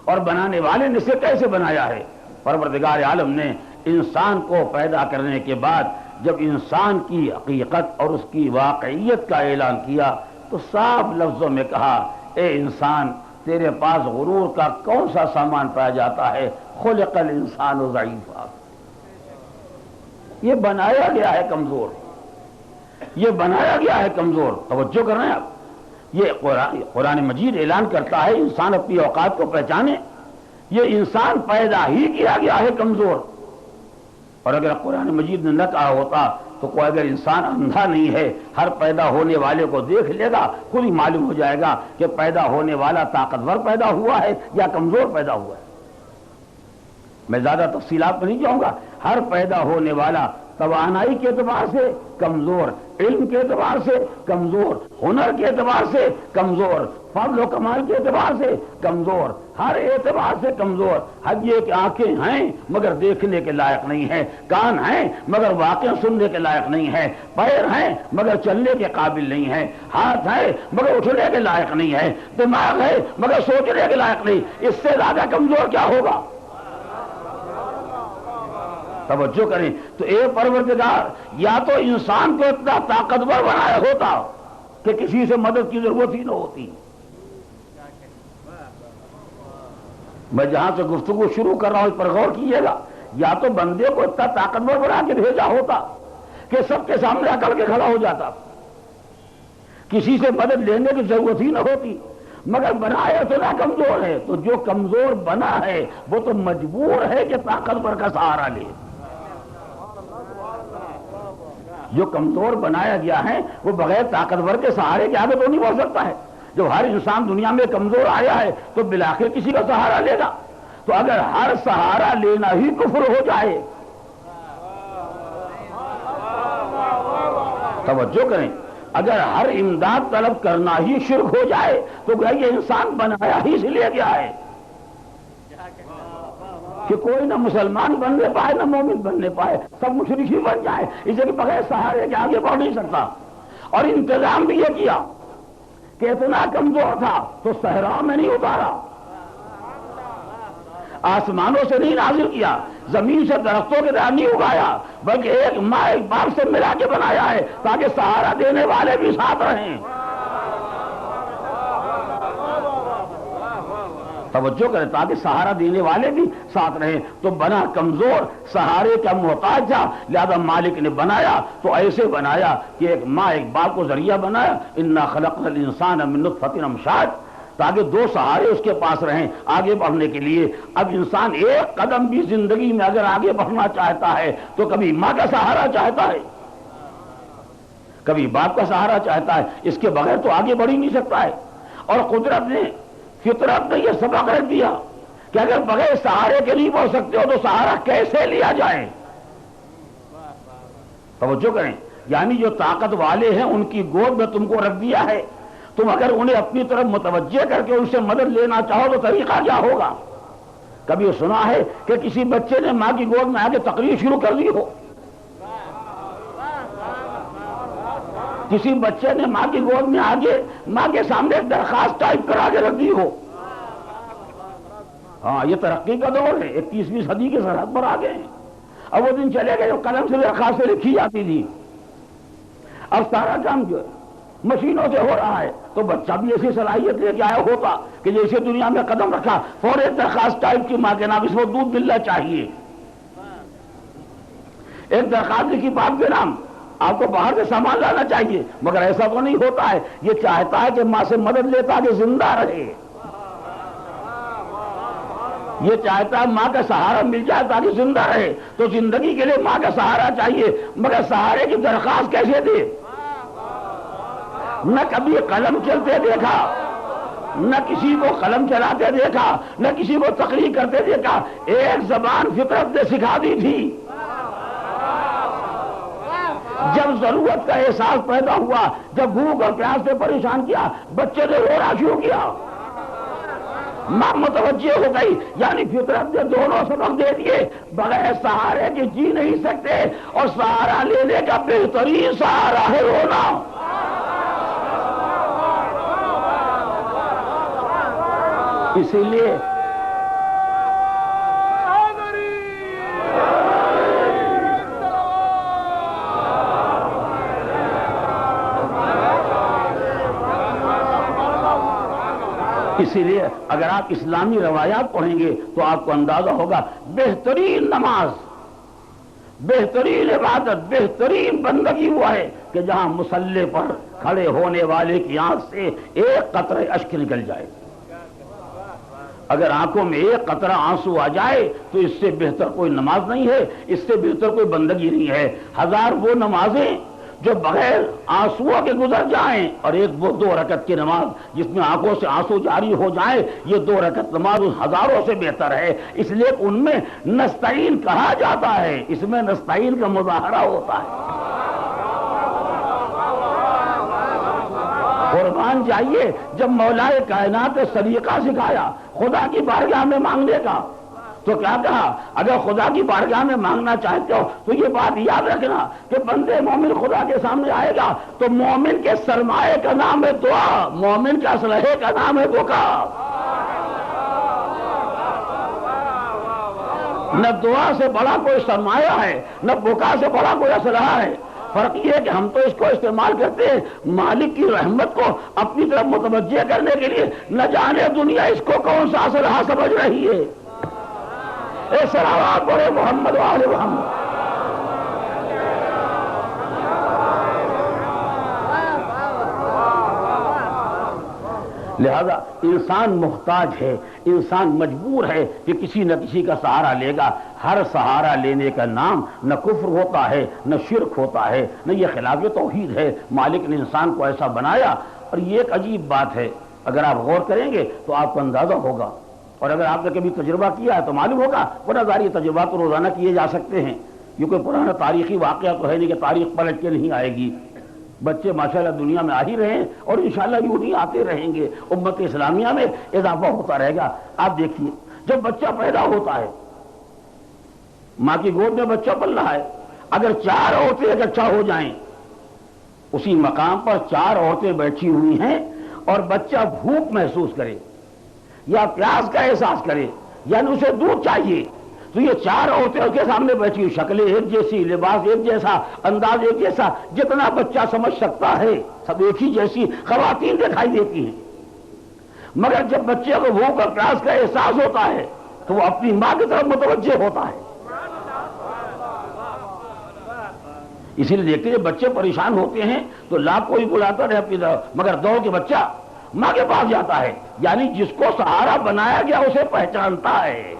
اور بنانے والے نے اسے کیسے بنایا ہے۔ پروردگار عالم نے انسان کو پیدا کرنے کے بعد جب انسان کی حقیقت اور اس کی واقعیت کا اعلان کیا تو صاف لفظوں میں کہا، اے انسان تیرے پاس غرور کا کون سا سامان پایا جاتا ہے، خلق الانسان ضعیفا، یہ بنایا گیا ہے کمزور، یہ بنایا گیا ہے کمزور۔ توجہ کر رہے ہیں آپ، یہ قرآن مجید اعلان کرتا ہے انسان اپنی اوقات کو پہچانے، یہ انسان پیدا ہی کیا گیا ہے کمزور۔ اور اگر قرآن مجید نے نہ کہا ہوتا تو کوئی اگر انسان اندھا نہیں ہے، ہر پیدا ہونے والے کو دیکھ لے گا، خود ہی معلوم ہو جائے گا کہ پیدا ہونے والا طاقتور پیدا ہوا ہے یا کمزور پیدا ہوا ہے۔ میں زیادہ تفصیلات میں نہیں جاؤں گا، ہر پیدا ہونے والا توانائی کے اعتبار سے کمزور، علم کے اعتبار سے کمزور، ہنر کے اعتبار سے کمزور، فضل و کمال کے اعتبار سے کمزور، ہر اعتبار سے کمزور۔ حد یہ کہ آنکھیں ہیں مگر دیکھنے کے لائق نہیں ہے، کان ہیں مگر واقع سننے کے لائق نہیں ہے، پیر ہیں مگر چلنے کے قابل نہیں ہے، ہاتھ ہے مگر اٹھنے کے لائق نہیں ہے، دماغ ہے مگر سوچنے کے لائق نہیں، اس سے زیادہ کمزور کیا ہوگا؟ توجہ کریں تو اے پروردگار، یا تو انسان کو اتنا طاقتور بنایا ہوتا کہ کسی سے مدد کی ضرورت ہی نہ ہوتی۔ میں جہاں سے گفتگو شروع کر رہا ہوں اس پر غور کیجیے گا، یا تو بندے کو اتنا طاقتور بنا کے بھیجا ہوتا کہ سب کے سامنے آ کر کے کھڑا ہو جاتا، کسی سے مدد لینے کی ضرورت ہی نہ ہوتی، مگر بنایا تو نہ کمزور ہے، تو جو کمزور بنا ہے وہ تو مجبور ہے کہ طاقتور کا سہارا لے۔ جو کمزور بنایا گیا ہے وہ بغیر طاقتور کے سہارے کے آگے تو نہیں بڑھ سکتا ہے۔ جو ہر انسان دنیا میں کمزور آیا ہے تو بالآخر کسی کا سہارا لے گا، تو اگر ہر سہارا لینا ہی کفر ہو جائے، توجہ کریں، اگر ہر امداد طلب کرنا ہی شرک ہو جائے تو یہ انسان بنایا ہی سے لے گیا ہے کہ کوئی نہ مسلمان بننے پائے نہ مومن بننے پائے، سب مشرک ہی بن جائے، اسے کہ بغیر سہارے کے آگے بڑھ نہیں سکتا۔ اور انتظام بھی یہ کیا کہ اتنا کمزور تھا تو صحرا میں نہیں اتارا، آسمانوں سے نہیں نازل کیا، زمین سے درختوں کے درمیان نہیں اگایا، بلکہ ایک ماں ایک باپ سے ملا کے بنایا ہے تاکہ سہارا دینے والے بھی ساتھ رہیں۔ توجہ کریں، تاکہ سہارا دینے والے بھی ساتھ رہیں۔ تو بنا کمزور، سہارے کا محتاج تھا، لہذا مالک نے بنایا تو ایسے بنایا کہ ایک ماں ایک باپ کو ذریعہ بنایا، انا خلقنا الانسان من نطفۃ امشاج، تاکہ دو سہارے اس کے پاس رہیں آگے بڑھنے کے لیے۔ اب انسان ایک قدم بھی زندگی میں اگر آگے بڑھنا چاہتا ہے تو کبھی ماں کا سہارا چاہتا ہے، کبھی باپ کا سہارا چاہتا ہے، اس کے بغیر تو آگے بڑھ ہی نہیں سکتا ہے۔ اور قدرت نے، فطرت نے یہ سبق رکھ دیا کہ اگر بغیر سہارے کے نہیں بڑھ سکتے ہو تو سہارا کیسے لیا جائے۔ توجہ کریں، یعنی جو طاقت والے ہیں ان کی گود میں تم کو رکھ دیا ہے، تم اگر انہیں اپنی طرف متوجہ کر کے ان سے مدد لینا چاہو تو طریقہ کیا ہوگا؟ کبھی سنا ہے کہ کسی بچے نے ماں کی گود میں آ کے تقریر شروع کر دی ہو؟ کسی بچے نے ماں کی گود میں آگے ماں کے سامنے ایک درخواست ٹائپ کرا کے رکھ دی ہو؟ ہاں، یہ ترقی کا دور ہے، 21ویں صدی کے سرحد پر آ گئے ہیں۔ اب وہ دن چلے گئے جو قلم سے درخواستیں لکھی جاتی تھی، اب سارا کام جو ہے مشینوں سے ہو رہا ہے۔ تو بچہ بھی ایسی صلاحیت لے کے آیا ہوتا کہ جیسے دنیا میں قدم رکھا فوراً درخواست ٹائپ کی، ماں کے نام اس وقت دودھ ملنا چاہیے، ایک درخواست لکھی باپ کے نام، آپ کو باہر سے سامان لانا چاہیے، مگر ایسا تو نہیں ہوتا ہے، یہ چاہتا ہے کہ ماں سے مدد لیتا کہ زندہ رہے۔ یہ چاہتا ہے ماں کا سہارا مل جائے تاکہ زندہ رہے، تو زندگی کے لیے ماں کا سہارا چاہیے، مگر سہارے کی درخواست کیسے دے؟ نہ کبھی قلم چلتے دیکھا، نہ کسی کو قلم چلاتے دیکھا، نہ کسی کو تقریر کرتے دیکھا، ایک زبان فطرت نے سکھا دی تھی۔ جب ضرورت کا احساس پیدا ہوا، جب بھوک اور پیاس سے پریشان کیا، بچے نے رونا شروع کیا، ماں متوجہ ہو گئی، یعنی فطرت نے دونوں سبق دے دیے، بغیر سہارے کے جی نہیں سکتے، اور سہارا لینے کا بہترین سہارا ہے رونا۔ اسی لیے اگر آپ اسلامی روایات پڑھیں گے تو آپ کو اندازہ ہوگا، بہترین نماز، بہترین عبادت، بہترین بندگی وہ ہے کہ جہاں مصلی پر کھڑے ہونے والے کی آنکھ سے ایک قطرہ اشک نکل جائے۔ اگر آنکھوں میں ایک قطرہ آنسو آ جائے تو اس سے بہتر کوئی نماز نہیں ہے، اس سے بہتر کوئی بندگی نہیں ہے۔ ہزار وہ نمازیں جو بغیر آنسوؤں کے گزر جائیں، اور ایک وہ 2 رکعت کی نماز جس میں آنکھوں سے آنسو جاری ہو جائیں، یہ 2 رکعت نماز ان ہزاروں سے بہتر ہے۔ اس لیے ان میں نستعین کہا جاتا ہے، اس میں نستعین کا مظاہرہ ہوتا ہے۔ قربان جائیے، جب مولائے کائنات نے سلیقہ سکھایا خدا کی بارگاہ میں مانگنے کا، تو کیا کہا؟ اگر خدا کی بارگاہ میں مانگنا چاہتے ہو تو یہ بات یاد رکھنا کہ بندے مومن خدا کے سامنے آئے گا تو مومن کے سرمایہ کا نام ہے دعا، مومن کے اسلحے کا نام ہے بکا۔ نہ دعا سے بڑا کوئی سرمایہ ہے، نہ بکا سے بڑا کوئی اسلحہ ہے۔ فرق یہ ہے کہ ہم تو اس کو استعمال کرتے ہیں مالک کی رحمت کو اپنی طرف متوجہ کرنے کے لیے، نہ جانے دنیا اس کو کون سا اسلحہ سمجھ رہی ہے۔ اے صلوات پڑھے محمد و آل محمد۔ لہذا انسان محتاج ہے، انسان مجبور ہے کہ کسی نہ کسی کا سہارا لے گا۔ ہر سہارا لینے کا نام نہ کفر ہوتا ہے، نہ شرک ہوتا ہے، نہ یہ خلاف توحید ہے۔ مالک نے انسان کو ایسا بنایا، اور یہ ایک عجیب بات ہے، اگر آپ غور کریں گے تو آپ کو اندازہ ہوگا، اور اگر آپ نے کبھی تجربہ کیا ہے تو معلوم ہوگا۔ بڑا ظاہر تجربات تو روزانہ کیے جا سکتے ہیں، یہ کوئی پرانا تاریخی واقعہ تو ہے نہیں کہ تاریخ پلٹ کے نہیں آئے گی۔ بچے ماشاءاللہ دنیا میں آ ہی رہے ہیں، اور انشاءاللہ یوں نہیں آتے رہیں گے، امت اسلامیہ میں اضافہ ہوتا رہے گا۔ آپ دیکھیے، جب بچہ پیدا ہوتا ہے، ماں کی گود میں بچہ پل رہا ہے، اگر 4 عورتیں اکٹھا ہو جائیں، اسی مقام پر 4 عورتیں بیٹھی ہوئی ہیں، اور بچہ بھوک محسوس کرے یا پیاس کا احساس کرے، یعنی اسے دودھ چاہیے، تو یہ 4 عورتیں اس کے سامنے بیٹھی ہوئی، شکلیں ایک جیسی، لباس ایک جیسا، انداز ایک جیسا، جتنا بچہ سمجھ سکتا ہے سب ایک ہی جیسی خواتین دکھائی دیتی ہیں۔ مگر جب بچے کو بھوک اور پیاس کا احساس ہوتا ہے تو وہ اپنی ماں کی طرف متوجہ ہوتا ہے۔ اسی لیے دیکھتے ہیں بچے پریشان ہوتے ہیں تو لاکھ کوئی بلاتا رہے اپنی طرف، مگر دوڑ کے بچہ ماں کے پاس جاتا ہے، یعنی جس کو سہارا بنایا گیا اسے پہچانتا ہے۔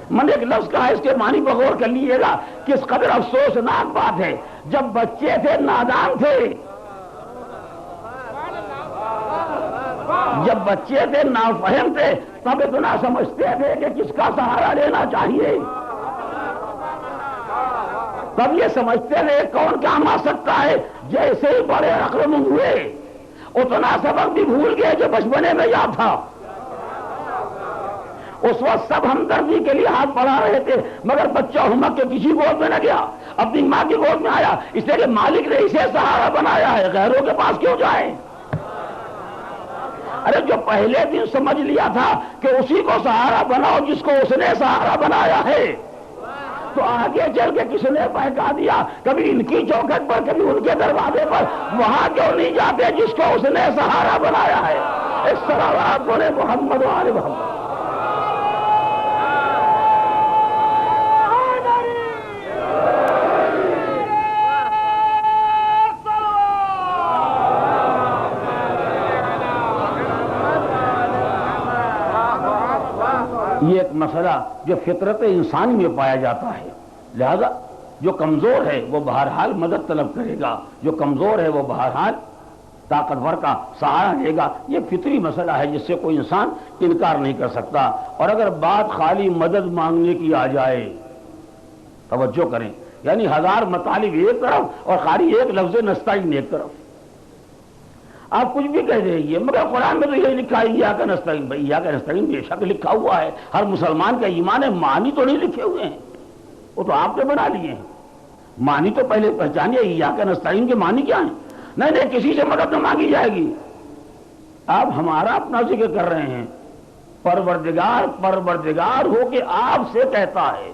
میں نے ایک لفظ کہا، اس کے معنی پر غور کر لیجیے گا، کس قدر افسوسناک بات ہے۔ جب بچے تھے نادان تھے، جب بچے تھے نافہم تھے، تب اتنا سمجھتے تھے کہ کس کا سہارا لینا چاہیے، تب یہ سمجھتے تھے کون کام آ سکتا ہے۔ جیسے ہی بڑے عقل مند ہوئے اتنا سبق بھی بھول گئے جو بچپنے میں یاد تھا۔ اس وقت سب ہمدردی کے لیے ہاتھ بڑھا رہے تھے، مگر بچہ ہمک کے کسی گود میں نہ گیا، اپنی ماں کی گود میں آیا، اس لیے کہ مالک نے اسے سہارا بنایا ہے، غیروں کے پاس کیوں جائیں۔ ارے جو پہلے دن سمجھ لیا تھا کہ اسی کو سہارا بناؤ جس کو اس نے سہارا بنایا ہے، تو آگے چل کے کس نے بہکا دیا، کبھی ان کی چوکھٹ پر کبھی ان کے دروازے پر، وہاں کیوں نہیں جاتے جس کو اس نے سہارا بنایا ہے۔ اس طرح بولے محمد و آل محمد۔ یہ ایک مسئلہ جو فطرت انسانی میں پایا جاتا ہے، لہذا جو کمزور ہے وہ بہرحال مدد طلب کرے گا، جو کمزور ہے وہ بہرحال طاقتور کا سہارا لے گا. یہ فطری مسئلہ ہے جس سے کوئی انسان انکار نہیں کر سکتا. اور اگر بات خالی مدد مانگنے کی آ جائے، توجہ کریں، یعنی 1000 مطالب ایک طرف اور خالی ایک لفظ نستعین ایک طرف، آپ کچھ بھی کہہ دیجیے مگر قرآن میں تو یہ لکھا ہے یا کا نستعین. بھائی یا کا نستعین بے شک لکھا ہوا ہے، ہر مسلمان کا ایمان ہے، معنی تو نہیں لکھے ہوئے ہیں، وہ تو آپ نے بنا لیے ہیں. معنی تو پہلے پہچانیے، یا کا نستعین کے معنی کیا ہیں. نہیں کسی سے مدد نہ مانگی جائے گی. آپ ہمارا اپنا ذکر کر رہے ہیں. پروردگار ہو کے آپ سے کہتا ہے.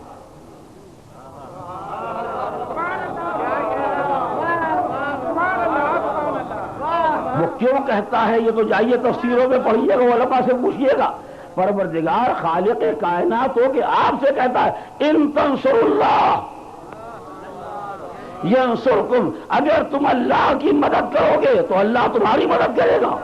وہ کیوں کہتا ہے یہ تو جائیے تفسیروں میں پڑھیے گا، علماء سے پوچھیے گا. پروردگار خالق کائنات ہو کے آپ سے کہتا ہے ان تنصروا اللہ ینصرکم، اگر تم اللہ کی مدد کرو گے تو اللہ تمہاری مدد کرے گا.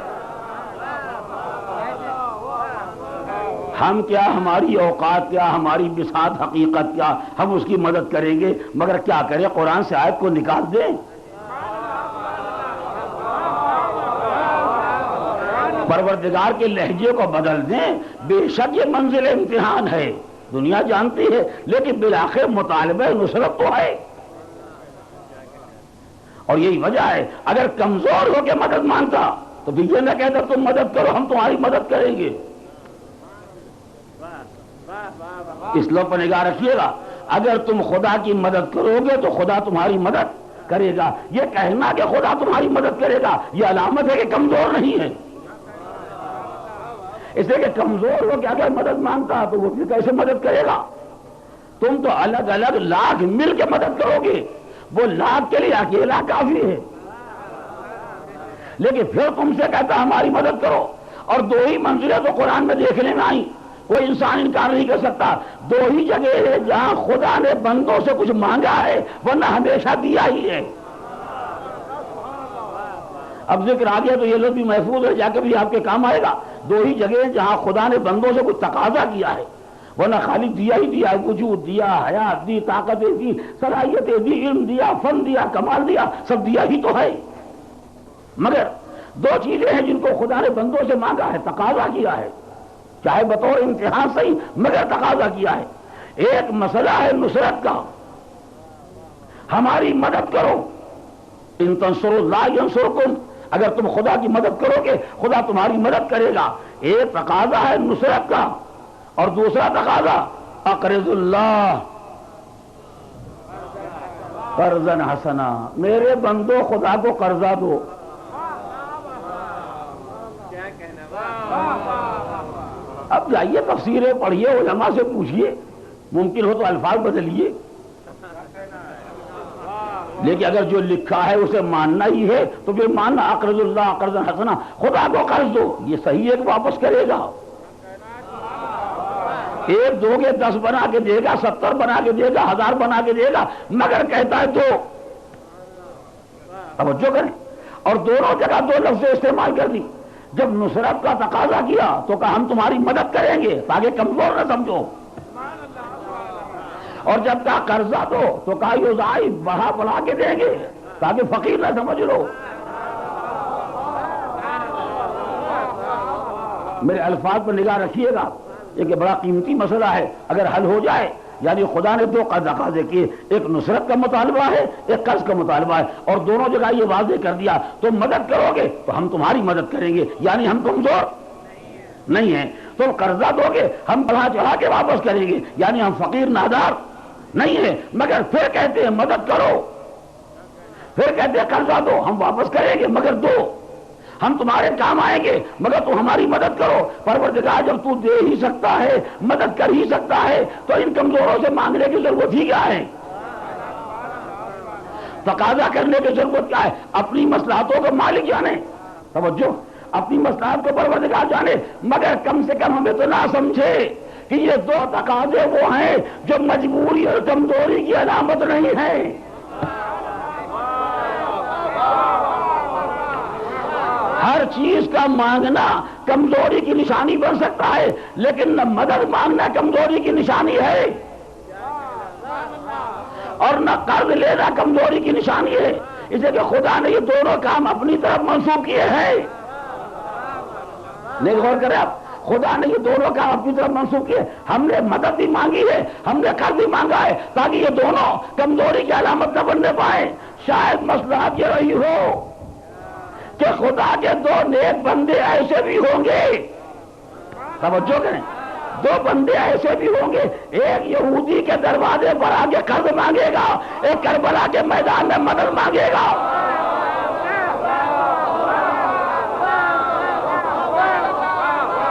ہم کیا، ہماری اوقات کیا، ہماری بساط حقیقت کیا، ہم اس کی مدد کریں گے، مگر کیا کریں، قرآن سے آیت کو نکال دیں. پروردگار کے لہجے کو بدل دیں. بے شک یہ منزل امتحان ہے، دنیا جانتی ہے، لیکن بالآخر مطالبہ نصرت تو ہے. اور یہی وجہ ہے اگر کمزور ہو کے مدد مانگتا تو پھر یہ نہ کہتا تم مدد کرو ہم تمہاری مدد کریں گے. اس لوگ پر نگاہ رکھیے گا، اگر تم خدا کی مدد کرو گے تو خدا تمہاری مدد کرے گا. یہ کہنا کہ خدا تمہاری مدد کرے گا یہ علامت ہے کہ کمزور نہیں ہے. اس لیے کہ کمزور ہو کے اگر مدد مانگتا تو وہ پھر کیسے مدد کرے گا. تم تو الگ الگ لاکھ مل کے مدد کرو گے، وہ لاکھ کے لیے اکیلا کافی ہے. لیکن پھر تم سے کہتا ہماری مدد کرو. اور 2 ہی منزلیں تو قرآن میں دیکھنے میں آئی، کوئی انسان انکار نہیں کر سکتا. 2 ہی جگہ ہے جہاں خدا نے بندوں سے کچھ مانگا ہے، ورنہ ہمیشہ دیا ہی ہے. اب ذکر آ گیا تو یہ لوگ بھی محفوظ ہے، جا کے بھی آپ کے کام آئے گا. 2 ہی جگہ جہاں خدا نے بندوں سے کچھ تقاضا کیا ہے، ورنہ خالی دیا ہی دیا ہے. وجود دیا، حیات دی، طاقتیں دی، صلاحیتیں دی، علم دیا، فن دیا، کمال دیا، سب دیا ہی تو ہے. مگر 2 چیزیں ہیں جن کو خدا نے بندوں سے مانگا ہے، تقاضا کیا ہے، چاہے بطور امتحان صحیح مگر تقاضا کیا ہے. ایک مسئلہ ہے نصرت کا، ہماری مدد کرو. ان تنصروا اللہ ینصرکم، اگر تم خدا کی مدد کرو گے خدا تمہاری مدد کرے گا. ایک تقاضا ہے نصرت کا، اور دوسرا تقاضا اقرض اللہ قرضا حسنا، میرے بندو خدا کو قرضہ دو. اب جائیے تفسیریں پڑھیے، علماء سے پوچھیے، ممکن ہو تو الفاظ بدلیے. لیکن اگر جو لکھا ہے اسے ماننا ہی ہے تو پھر ماننا اقرض اللہ قرضا حسنا، خدا کو قرض دو. یہ صحیح ہے کہ واپس کرے گا. 1 دو گے 10 بنا کے دے گا، 70 بنا کے دے گا، 1000 بنا کے دے گا، مگر کہتا ہے دو. توجہ کریں. اور دونوں جگہ 2 لفظ استعمال کر دی. جب نصرت کا تقاضا کیا تو کہا ہم تمہاری مدد کریں گے تاکہ کمزور نہ سمجھو، اور جب کہا قرضہ دو تو کہا یوزائی بڑھا کے دیں گے تاکہ فقیر نہ سمجھ لو. میرے الفاظ پر نگاہ رکھیے گا، یہ بڑا قیمتی مسئلہ ہے. اگر حل ہو جائے، یعنی خدا نے 2 تقاضے کیے، ایک نصرت کا مطالبہ ہے، ایک قرض کا مطالبہ ہے، اور دونوں جگہ یہ واضح کر دیا تم مدد کرو گے تو ہم تمہاری مدد کریں گے، یعنی ہم کمزور نہیں ہیں. تم قرضہ دو گے ہم بڑھا چڑھا کے واپس کریں گے، یعنی ہم فقیر نادار نہیں ہیں. مگر پھر کہتے ہیں مدد کرو، پھر کہتے ہیں قرضہ دو، ہم واپس کریں گے مگر دو، ہم تمہارے کام آئیں گے مگر تم ہماری مدد کرو. پروردگار جب تو دے ہی سکتا ہے، مدد کر ہی سکتا ہے، تو ان کمزوروں سے مانگنے کی ضرورت ہی کیا ہے، تقاضا کرنے کی ضرورت کیا ہے. اپنی مصلحتوں کو مالک جانے، توجہ، اپنی مصلحت کو پروردگار جانے، مگر کم سے کم ہمیں تو نہ سمجھے کہ یہ 2 تقاضے وہ ہیں جو مجبوری اور کمزوری کی علامت نہیں ہے. ہر چیز کا مانگنا کمزوری کی نشانی بن سکتا ہے، لیکن نہ مدد مانگنا کمزوری کی نشانی ہے اور نہ قرض لینا کمزوری کی نشانی ہے، اس لیے کہ خدا نے یہ دونوں کام اپنی طرف منسوخ کیے ہیں۔ نہیں غور کریں آپ، خدا نے یہ دونوں کام اپنی طرف منسوخ کیے، ہم نے مدد بھی مانگی ہے، ہم نے قرض بھی مانگا ہے تاکہ یہ دونوں کمزوری کی علامت نہ بننے پائیں۔ شاید مصلحت یہ رہی ہو کہ خدا کے دو نیک بندے ایسے بھی ہوں گے، توجہ کریں، دو بندے ایسے بھی ہوں گے، ایک یہودی کے دروازے پر آ کے قرض مانگے گا، ایک کربلا کے میدان میں مدد مانگے گا۔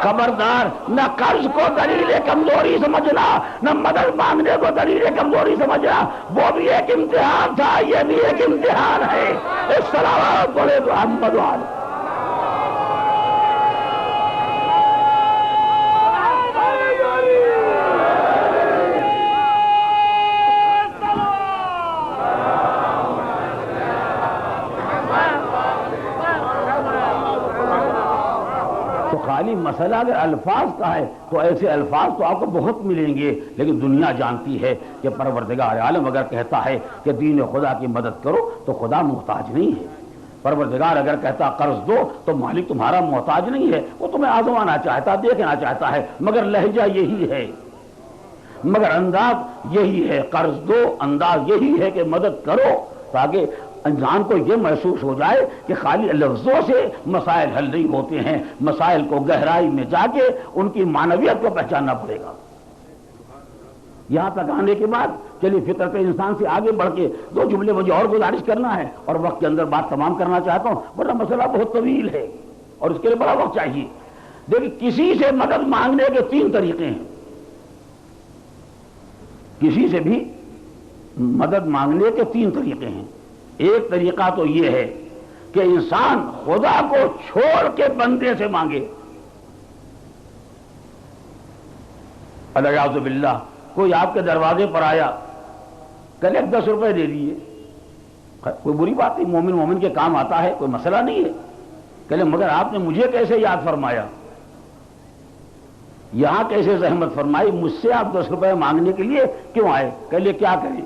خبردار، نہ قرض کو دلیل کمزوری سمجھنا، نہ مدد مانگنے کو دلیل کمزوری سمجھنا، وہ بھی ایک امتحان تھا، یہ بھی ایک امتحان ہے۔ السلام بولے تو محمد والے خالی مسئلہ اگر الفاظ کا ہے تو ایسے الفاظ تو آپ کو بہت ملیں گے، لیکن دنیا جانتی ہے کہ پروردگار عالم اگر کہتا ہے کہ دین خدا کی مدد کرو تو خدا محتاج نہیں ہے۔ پروردگار اگر کہتا قرض دو تو مالک تمہارا محتاج نہیں ہے، وہ تمہیں آزمانا چاہتا، دیکھنا چاہتا ہے، مگر لہجہ یہی ہے، مگر انداز یہی ہے، قرض دو، انداز یہی ہے کہ مدد کرو، تاکہ انسان کو یہ محسوس ہو جائے کہ خالی لفظوں سے مسائل حل نہیں ہوتے ہیں، مسائل کو گہرائی میں جا کے ان کی معنویت کو پہچاننا پڑے گا۔ یہاں تک آنے کے بعد چلیے فطرت انسان سے آگے بڑھ کے دو جملے مجھے اور گزارش کرنا ہے اور وقت کے اندر بات تمام کرنا چاہتا ہوں، ورنہ مسئلہ بہت طویل ہے اور اس کے لیے بڑا وقت چاہیے۔ دیکھیں، کسی سے مدد مانگنے کے تین طریقے ہیں، کسی سے بھی مدد مانگنے کے تین طریقے ہیں۔ ایک طریقہ تو یہ ہے کہ انسان خدا کو چھوڑ کے بندے سے مانگے۔ الیاذ باللہ، کوئی آپ کے دروازے پر آیا، کل 10 روپے دے دیے، کوئی بری بات نہیں، مومن مومن کے کام آتا ہے، کوئی مسئلہ نہیں ہے، کہلے مگر آپ نے مجھے کیسے یاد فرمایا، یہاں کیسے زحمت فرمائی، مجھ سے آپ 10 روپے مانگنے کے لیے کیوں آئے؟ کہلے کیا کریں؟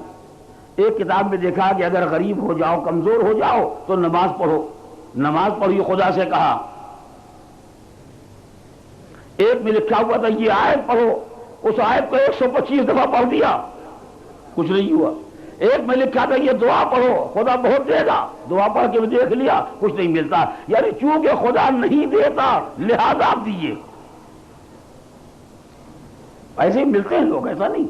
ایک کتاب میں دیکھا کہ اگر غریب ہو جاؤ، کمزور ہو جاؤ تو نماز پڑھو، نماز پڑھی، خدا سے کہا۔ ایک میں لکھا ہوا تھا یہ آیت پڑھو، اس آیت کو 125 دفعہ پڑھ دیا، کچھ نہیں ہوا۔ ایک میں لکھا تھا یہ دعا پڑھو، خدا بہت دے گا، دعا پڑھ کے دیکھ لیا، کچھ نہیں ملتا، یعنی چونکہ خدا نہیں دیتا لہذا آپ دیجیے۔ ایسے ہی ملتے ہیں لوگ، ایسا نہیں،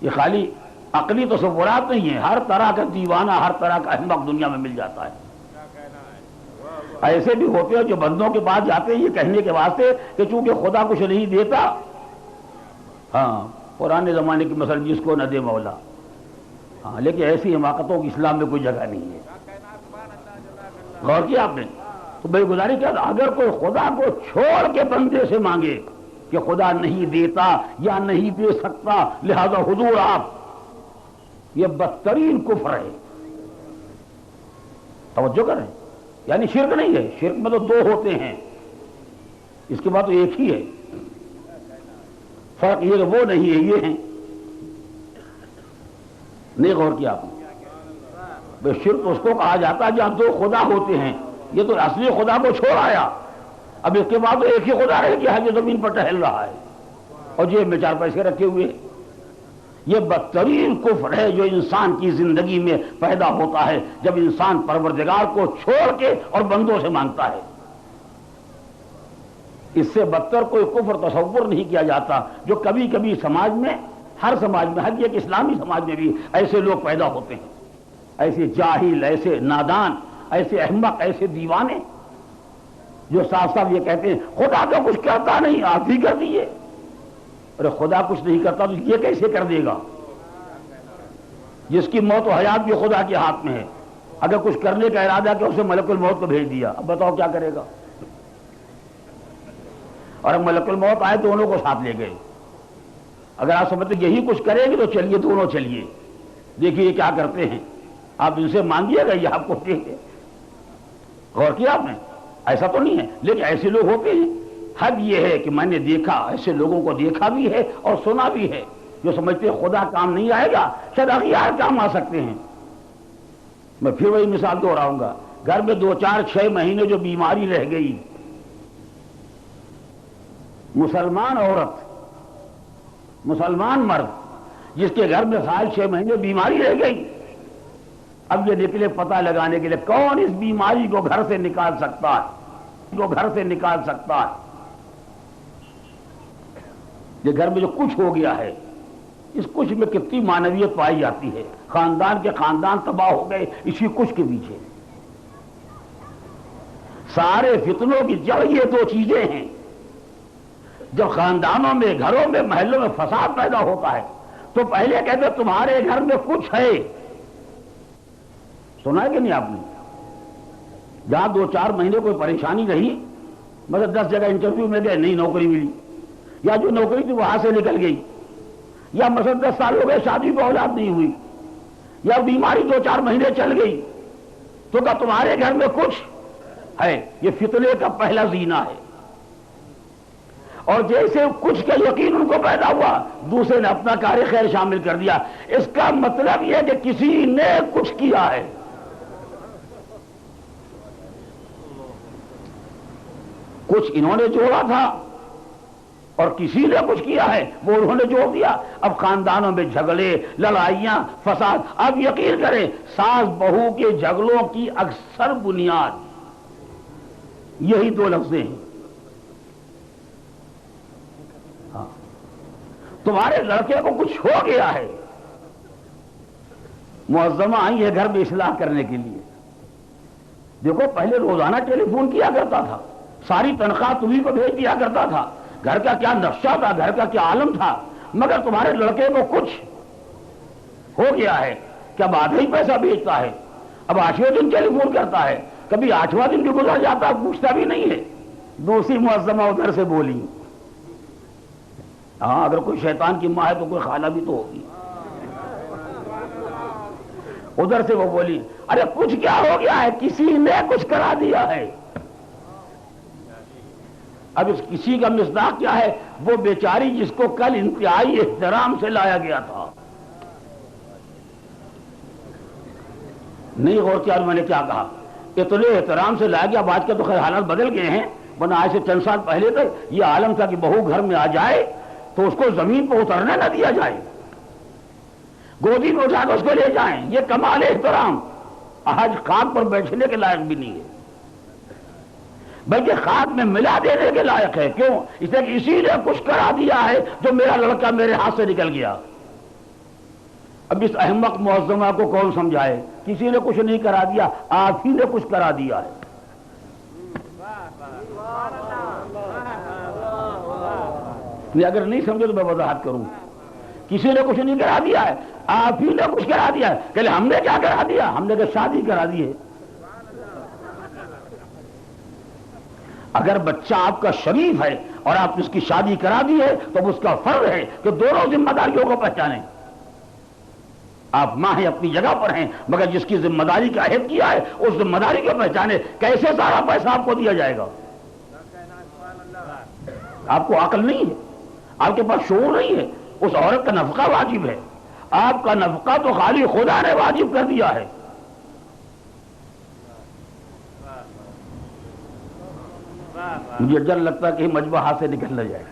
یہ خالی عقلی تصورات نہیں ہے، ہر طرح کا دیوانہ، ہر طرح کا احمق دنیا میں مل جاتا ہے۔ ایسے بھی ہوتے ہیں جو بندوں کے پاس جاتے ہیں یہ کہنے کے واسطے کہ چونکہ خدا کچھ نہیں دیتا، ہاں پرانے زمانے کی مثل جس کو نہ دے مولا، ہاں، لیکن ایسی حماقتوں کی اسلام میں کوئی جگہ نہیں ہے۔ غور کیا آپ نے؟ تو بھائی گزارش کیا، اگر کوئی خدا کو چھوڑ کے بندے سے مانگے کہ خدا نہیں دیتا یا نہیں دے سکتا لہذا حضور آپ، یہ بدترین کفر ہے۔ توجہ کریں، یعنی شرک نہیں ہے، شرک میں تو دو ہوتے ہیں، اس کے بعد تو ایک ہی ہے، فرق یہ کہ وہ نہیں ہے، یہ ہیں۔ نہیں غور کیا آپ نے؟ بے شرک اس کو کہا جاتا ہے جہاں دو خدا ہوتے ہیں، یہ تو اصلی خدا کو چھوڑ آیا، اب اس کے بعد تو ایک ہی خدا رہ گیا ہے جو زمین پر ٹہل رہا ہے اور جیب میں 4 پیسے رکھے ہوئے۔ یہ بدترین کفر ہے جو انسان کی زندگی میں پیدا ہوتا ہے جب انسان پروردگار کو چھوڑ کے اور بندوں سے مانگتا ہے۔ اس سے بدتر کوئی کفر تصور نہیں کیا جاتا، جو کبھی کبھی سماج میں، ہر سماج میں، ہر ایک اسلامی سماج میں بھی ایسے لوگ پیدا ہوتے ہیں، ایسے جاہل، ایسے نادان، ایسے احمق، ایسے دیوانے جو صاف صاف یہ کہتے ہیں خدا تو کچھ کرتا نہیں، آپ ہی کر دیے۔ ارے خدا کچھ نہیں کرتا تو یہ کیسے کر دے گا؟ جس کی موت و حیات بھی خدا کے ہاتھ میں ہے، اگر کچھ کرنے کا ارادہ کہ اسے ملک الموت کو بھیج دیا، اب بتاؤ کیا کرے گا؟ اور اب ملک الموت آئے دونوں کو ساتھ لے گئے۔ اگر آپ سمجھتے یہی کچھ کریں گے تو چلیے دونوں چلیے، دیکھیے کیا کرتے ہیں، آپ ان سے مانگیے گا یہ آپ کو دیں گے۔ غور کیا آپ نے؟ ایسا تو نہیں ہے، لیکن ایسے لوگ ہوتے ہیں۔ حد یہ ہے کہ میں نے دیکھا، ایسے لوگوں کو دیکھا بھی ہے اور سنا بھی ہے، جو سمجھتے ہیں خدا کام نہیں آئے گا، شاید اغیار کام آ سکتے ہیں۔ میں پھر وہی مثال دہراؤں گا، گھر میں 2 4 6 مہینے جو بیماری رہ گئی، مسلمان عورت، مسلمان مرد جس کے گھر میں 6 مہینے بیماری رہ گئی، اب یہ نکلے پتہ لگانے کے لیے کون اس بیماری کو گھر سے نکال سکتا ہے، جو گھر سے نکال سکتا ہے۔ یہ گھر میں جو کچھ ہو گیا ہے، اس کچھ میں کتنی معنویت پائی جاتی ہے، خاندان کے خاندان تباہ ہو گئے اسی کچھ کے پیچھے۔ سارے فتنوں کی جڑ یہ 2 چیزیں ہیں۔ جب خاندانوں میں، گھروں میں، محلوں میں فساد پیدا ہوتا ہے تو پہلے کہتے تمہارے گھر میں کچھ ہے۔ سنا ہے کہ نہیں آپ نے؟ جہاں 2 4 مہینے کوئی پریشانی رہی، مگر 10 جگہ انٹرویو میں گئے، نہیں نوکری ملی، یا جو نوکری تھی وہاں سے نکل گئی، یا مثلا 10 سال ہو گئے شادی کو اولاد نہیں ہوئی، یا بیماری 2 4 مہینے چل گئی، تو کہا تمہارے گھر میں کچھ ہے۔ یہ فتنے کا پہلا زینہ ہے۔ اور جیسے کچھ کا یقین ان کو پیدا ہوا، دوسرے نے اپنا کار خیر شامل کر دیا۔ اس کا مطلب یہ کہ کسی نے کچھ کیا ہے۔ کچھ انہوں نے جوڑا تھا اور کسی نے کچھ کیا ہے، وہ انہوں نے جوڑ دیا۔ اب خاندانوں میں جھگڑے، لڑائیاں، فساد۔ اب یقین کریں، ساس بہو کے جھگڑوں کی اکثر بنیاد یہی 2 لفظیں ہیں۔ تمہارے لڑکے کو کچھ ہو گیا ہے، معظمہ آئی ہے گھر میں اصلاح کرنے کے لیے۔ دیکھو پہلے روزانہ ٹیلی فون کیا کرتا تھا، ساری تنخواہ تمہیں کو بھیج دیا کرتا تھا، گھر کا کیا نقشہ تھا، گھر کا کیا عالم تھا، مگر تمہارے لڑکے کو کچھ ہو گیا ہے کہ اب آدھا ہی پیسہ بھیجتا ہے، اب 8ویں دن ٹیلی فون کرتا ہے، کبھی 8واں دن بھی گزر جاتا، پوچھتا بھی نہیں ہے۔ دوسری معظمہ ادھر سے بولی، ہاں اگر کوئی شیطان کی ماں ہے تو کوئی خالہ بھی تو ہوگی، ادھر سے وہ بولی، ارے کچھ کیا ہو گیا ہے، کسی نے کچھ کرا دیا ہے۔ اب اس کسی کا مصداق کیا ہے؟ وہ بیچاری جس کو کل انتہائی احترام سے لایا گیا تھا۔ نہیں غور کیا میں نے کیا کہا، اتنے احترام سے لایا گیا۔ اب آج کے تو خیر حالات بدل گئے ہیں، ورنہ آج سے چند سال پہلے تک یہ عالم تھا کہ بہو گھر میں آ جائے تو اس کو زمین پہ اترنے نہ دیا جائے، گودی میں اٹھا کے اس کو لے جائیں۔ یہ کمال احترام آج خاک پر بیٹھنے کے لائق بھی نہیں ہے، بلکہ خاک میں ملا دینے کے لائق ہے۔ کیوں؟ اس لیے کہ اسی نے کچھ کرا دیا ہے جو میرا لڑکا میرے ہاتھ سے نکل گیا۔ اب اس احمق معظمہ کو کون سمجھائے؟ کسی نے کچھ نہیں کرا دیا، آپ ہی نے کچھ کرا دیا ہے۔ اگر نہیں سمجھے تو میں وضاحت کروں۔ کسی نے کچھ نہیں کرا دیا ہے، آپ ہی نے کچھ کرا دیا ہے۔ کہ ہم نے کیا کرا دیا؟ ہم نے کہ شادی کرا دی ہے۔ اگر بچہ آپ کا شریف ہے اور آپ اس کی شادی کرا دی ہے تو اس کا فرض ہے کہ دونوں ذمہ داریوں کو پہچانیں۔ آپ ماں ہیں، اپنی جگہ پر ہیں، مگر جس کی ذمہ داری کا عہد کیا ہے اس ذمہ داری کو پہچانیں۔ کیسے سارا پیسہ آپ کو دیا جائے گا؟ آپ کو عقل نہیں ہے، آپ کے پاس شعور نہیں ہے۔ اس عورت کا نفقہ واجب ہے، آپ کا نفقہ تو خالی خدا نے واجب کر دیا ہے۔ مجھے ڈر لگتا ہے کہ مجمع ہاتھ سے نکل نہ جائے۔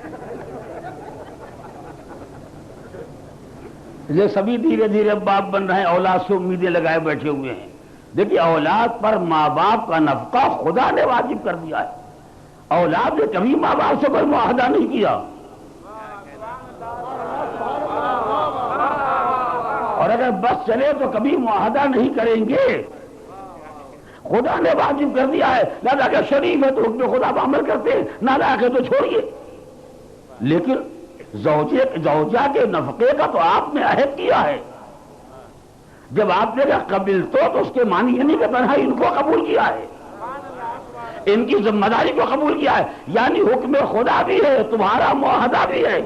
یہ سبھی دھیرے دھیرے باپ بن رہے ہیں، اولاد سے امیدیں لگائے بیٹھے ہوئے ہیں۔ دیکھیے اولاد پر ماں باپ کا نفقہ خدا نے واجب کر دیا ہے۔ اولاد نے کبھی ماں باپ سے کوئی معاہدہ نہیں کیا، اور اگر بس چلے تو کبھی معاہدہ نہیں کریں گے۔ خدا نے واجب کر دیا ہے، لہذا کہ شریف ہے تو حکم خدا پر عمل کرتے ہیں، نالائق ہے تو چھوڑیے۔ لیکن زوجہ کے نفقے کا تو آپ نے عہد کیا ہے۔ جب آپ نے کہا قبل تو اس کے معنی یہ نہیں کہ تنہا ان کو قبول کیا ہے، ان کی ذمہ داری کو قبول کیا ہے، یعنی حکم خدا بھی ہے، تمہارا معاہدہ بھی ہے۔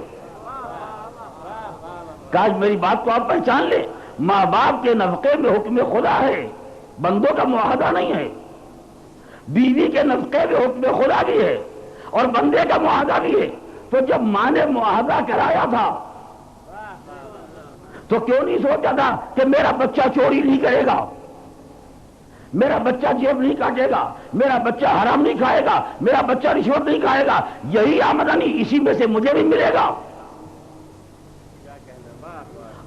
کاش میری بات کو آپ پہچان لیں، ماں باپ کے نفقے میں حکم خدا ہے، بندوں کا معاہدہ نہیں ہے۔ بیوی کے نفقے میں حکم خدا بھی ہے اور بندے کا معاہدہ بھی ہے. تو جب ماں نے معاہدہ کرایا تھا تو کیوں نہیں سوچا تھا کہ میرا بچہ چوری نہیں کرے گا, میرا بچہ جیب نہیں کاٹے گا, میرا بچہ حرام نہیں کھائے گا, میرا بچہ رشوت نہیں کھائے گا, یہی آمدنی اسی میں سے مجھے بھی ملے گا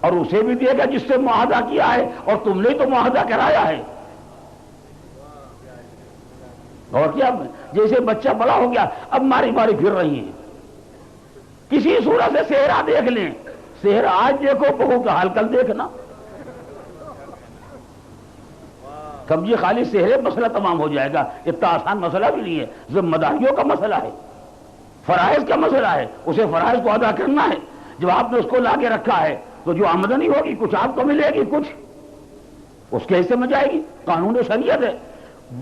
اور اسے بھی دے گا جس سے معاہدہ کیا ہے, اور تم نے تو معاہدہ کرایا ہے. اور کیا جیسے بچہ بڑا ہو گیا اب ماری ماری پھر رہی ہیں, کسی صورت سے صحرا دیکھ لیں, صحرا آج دیکھو بہو کا حال کل دیکھنا. کب یہ خالی صحرے مسئلہ تمام ہو جائے گا؟ اتنا آسان مسئلہ بھی نہیں ہے, ذمہ داریوں کا مسئلہ ہے, فرائض کا مسئلہ ہے, اسے فرائض کو ادا کرنا ہے. جب آپ نے اس کو لا کے رکھا ہے تو جو آمدنی ہوگی کچھ آپ کو ملے گی, کچھ اس کے حصے میں جائے گی. قانون شریعت ہے,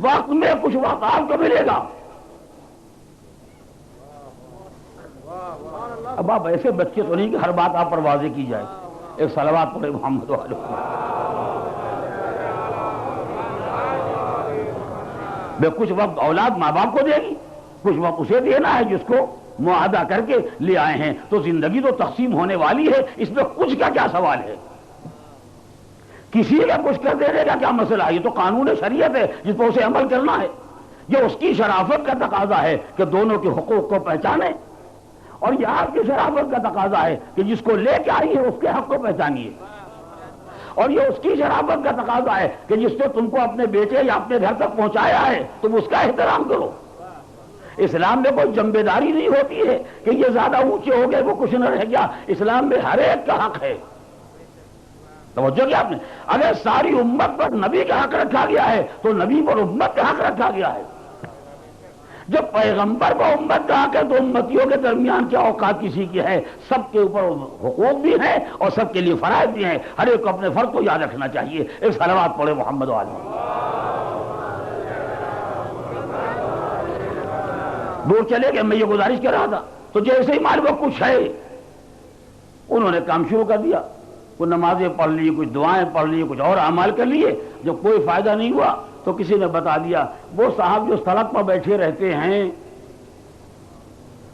وقت میں کچھ وقت آپ کو ملے گا. اب آپ ایسے بچے تو نہیں کہ ہر بات آپ پر واضح کی جائے. ایک صلوات پڑھے محمد علیہ. کچھ وقت اولاد ماں باپ کو دے گی, کچھ وقت اسے دینا ہے جس کو معاہدہ کر کے لے آئے ہیں. تو زندگی تو تقسیم ہونے والی ہے, اس میں کچھ کا کیا سوال ہے؟ کسی کا کچھ کر دینے کا کیا مسئلہ ہے؟ یہ تو قانون شریعت ہے جس پر اسے عمل کرنا ہے. یہ اس کی شرافت کا تقاضا ہے کہ دونوں کے حقوق کو پہچانے, اور یہ آپ کی شرافت کا تقاضا ہے کہ جس کو لے کے آئی ہے اس کے حق کو پہچانیے, اور یہ اس کی شرافت کا تقاضا ہے کہ جس نے تم کو اپنے بیٹے یا اپنے گھر تک پہنچایا ہے تم اس کا احترام کرو. اسلام میں کوئی ذمہ داری نہیں ہوتی ہے کہ یہ زیادہ اونچے ہو گئے وہ کچھ نہ رہ گیا. اسلام میں ہر ایک کا حق ہے. توجہ کیا آپ نے؟ اگر ساری امت پر نبی کا حق رکھا گیا ہے تو نبی پر امت کا حق رکھا گیا ہے. جب پیغمبر کو امت کا حق ہے تو امتیوں کے درمیان کیا اوقات کسی کی ہے؟ سب کے اوپر حقوق بھی ہیں اور سب کے لیے فرائض بھی ہیں. ہر ایک کو اپنے فرض کو یاد رکھنا چاہیے. ایک صلوات پڑھے محمد علیہ. دور چلے گئے, میں یہ گزارش کر رہا تھا تو جیسے ہی معلوم کچھ ہے انہوں نے کام شروع کر دیا. کوئی نمازیں پڑھ لی, کچھ دعائیں پڑھ لی, کچھ اور اعمال کر لیے. جب کوئی فائدہ نہیں ہوا تو کسی نے بتا دیا وہ صاحب جو سڑک پر بیٹھے رہتے ہیں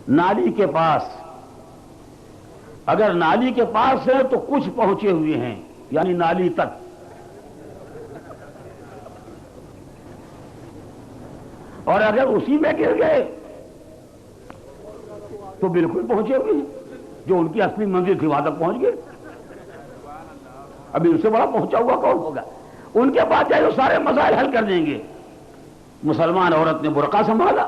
نالی کے پاس, اگر نالی کے پاس ہے تو کچھ پہنچے ہوئے ہیں, یعنی نالی تک, اور اگر اسی میں گر گئے تو بالکل پہنچے ہوئے ہیں. جو ان کی اصلی منزل تھی وہاں تک پہنچ گئے. ابھی ان سے بڑا پہنچا ہوا کون ہوگا؟ ان کے بعد جائے وہ سارے مسائل حل کر دیں گے. مسلمان عورت نے برقع سنبھالا,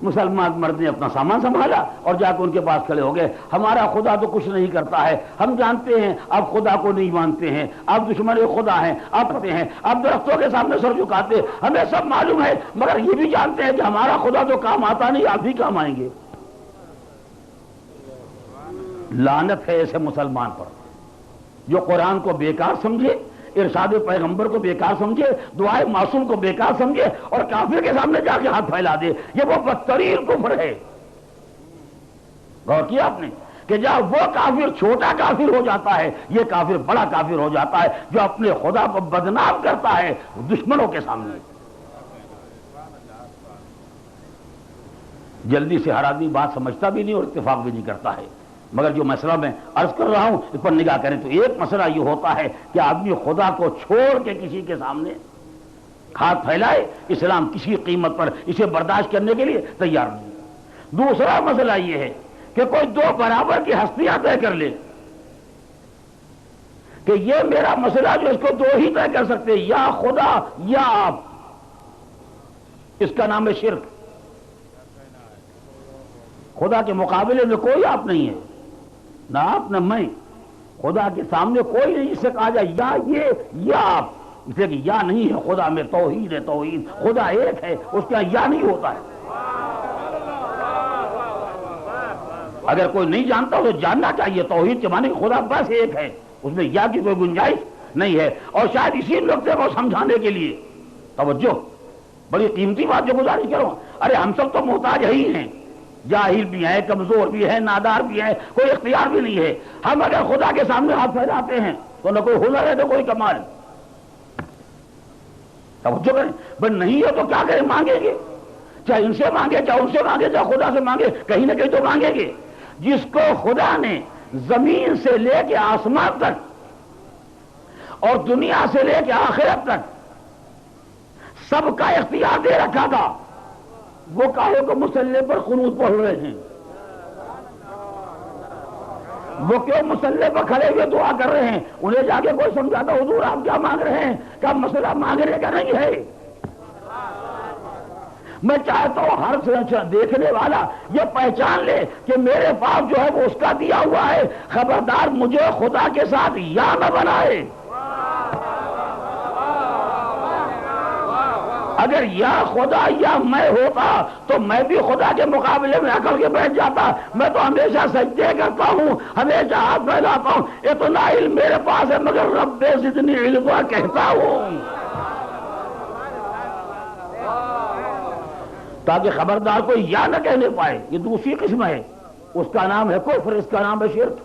مسلمان مرد نے اپنا سامان سنبھالا اور جا کے ان کے پاس کھڑے ہو گئے. ہمارا خدا تو کچھ نہیں کرتا ہے, ہم جانتے ہیں آپ خدا کو نہیں مانتے ہیں, آپ دشمن خدا ہیں, آپ پتے ہیں, آپ درختوں کے سامنے سر جھکاتے, ہمیں سب معلوم ہے, مگر یہ بھی جانتے ہیں کہ ہمارا خدا تو کام آتا نہیں, آپ ہی کام آئیں گے. لعنت ہے ایسے مسلمان پر جو قرآن کو بیکار سمجھے, ارشاد پیغمبر کو بیکار سمجھے, دعائے معصوم کو بیکار سمجھے اور کافر کے سامنے جا کے ہاتھ پھیلا دے. یہ وہ بدترین کفر ہے. غور کیا آپ نے کہ جب وہ کافر چھوٹا کافر ہو جاتا ہے, یہ کافر بڑا کافر ہو جاتا ہے جو اپنے خدا کو بدنام کرتا ہے دشمنوں کے سامنے. جلدی سے ہر آدمی بات سمجھتا بھی نہیں اور اتفاق بھی نہیں کرتا ہے. مگر جو مسئلہ میں عرض کر رہا ہوں اس پر نگاہ کریں تو ایک مسئلہ یہ ہوتا ہے کہ آدمی خدا کو چھوڑ کے کسی کے سامنے ہاتھ پھیلائے, اسلام کسی قیمت پر اسے برداشت کرنے کے لیے تیار نہیں. دوسرا مسئلہ یہ ہے کہ کوئی دو برابر کی ہستیاں طے کر لے کہ یہ میرا مسئلہ جو اس کو دو ہی طے کر سکتے, یا خدا یا آپ. اس کا نام ہے شرک. خدا کے مقابلے میں کوئی آپ نہیں ہے, نہ آپ نہ میں. خدا کے سامنے کوئی نہیں جس سے کہا جائے یا یہ یا آپ, اس لیے کہ یا نہیں ہے. خدا میں توحید ہے, توحید. خدا ایک ہے, اس کا یا نہیں ہوتا ہے. اگر کوئی نہیں جانتا تو جاننا چاہیے توحید کے معنی خدا بس ایک ہے, اس میں یا کی کوئی گنجائش نہیں ہے. اور شاید اسی نقطے کو سمجھانے کے لیے توجہ, بڑی قیمتی بات جو گزارش کروں, ارے ہم سب تو محتاج ہی ہیں, جاہل بھی ہیں, کمزور بھی ہیں, نادار بھی ہیں, کوئی اختیار بھی نہیں ہے. ہم اگر خدا کے سامنے ہاتھ پھیلاتے ہیں تو نہ کوئی ہنر ہے تو کوئی کمال. توجہ کریں, بس نہیں ہے تو کیا کریں, مانگیں گے. چاہے ان سے مانگے چاہے ان سے مانگے چاہے خدا سے مانگے، کہیں نہ کہیں تو مانگیں گے۔ جس کو خدا نے زمین سے لے کے آسمان تک اور دنیا سے لے کے آخرت تک سب کا اختیار دے رکھا تھا، وہ کاہے کو مصلی پر قنوت پڑھ رہے ہیں؟ وہ کیوں مصلی پر کھڑے ہوئے دعا کر رہے ہیں؟ انہیں جا کے کوئی سمجھاتا حضور آپ کیا مانگ رہے ہیں؟ کیا مسئلہ مانگنے کا نہیں ہے؟ میں چاہتا ہوں ہر دیکھنے والا یہ پہچان لے کہ میرے پاس جو ہے وہ اس کا دیا ہوا ہے، خبردار مجھے خدا کے ساتھ یا نہ بنائے۔ اگر یا خدا یا میں ہوتا تو میں بھی خدا کے مقابلے میں اکڑ کے بیٹھ جاتا۔ میں تو ہمیشہ سجدے کرتا ہوں، ہمیشہ ہاتھ پھیلاتا ہوں، اتنا علم میرے پاس ہے مگر رب زدنی علما کہتا ہوں، تاکہ خبردار کوئی یا نہ کہنے پائے۔ یہ دوسری قسم ہے، اس کا نام ہے کفر، اس کا نام ہے شرک۔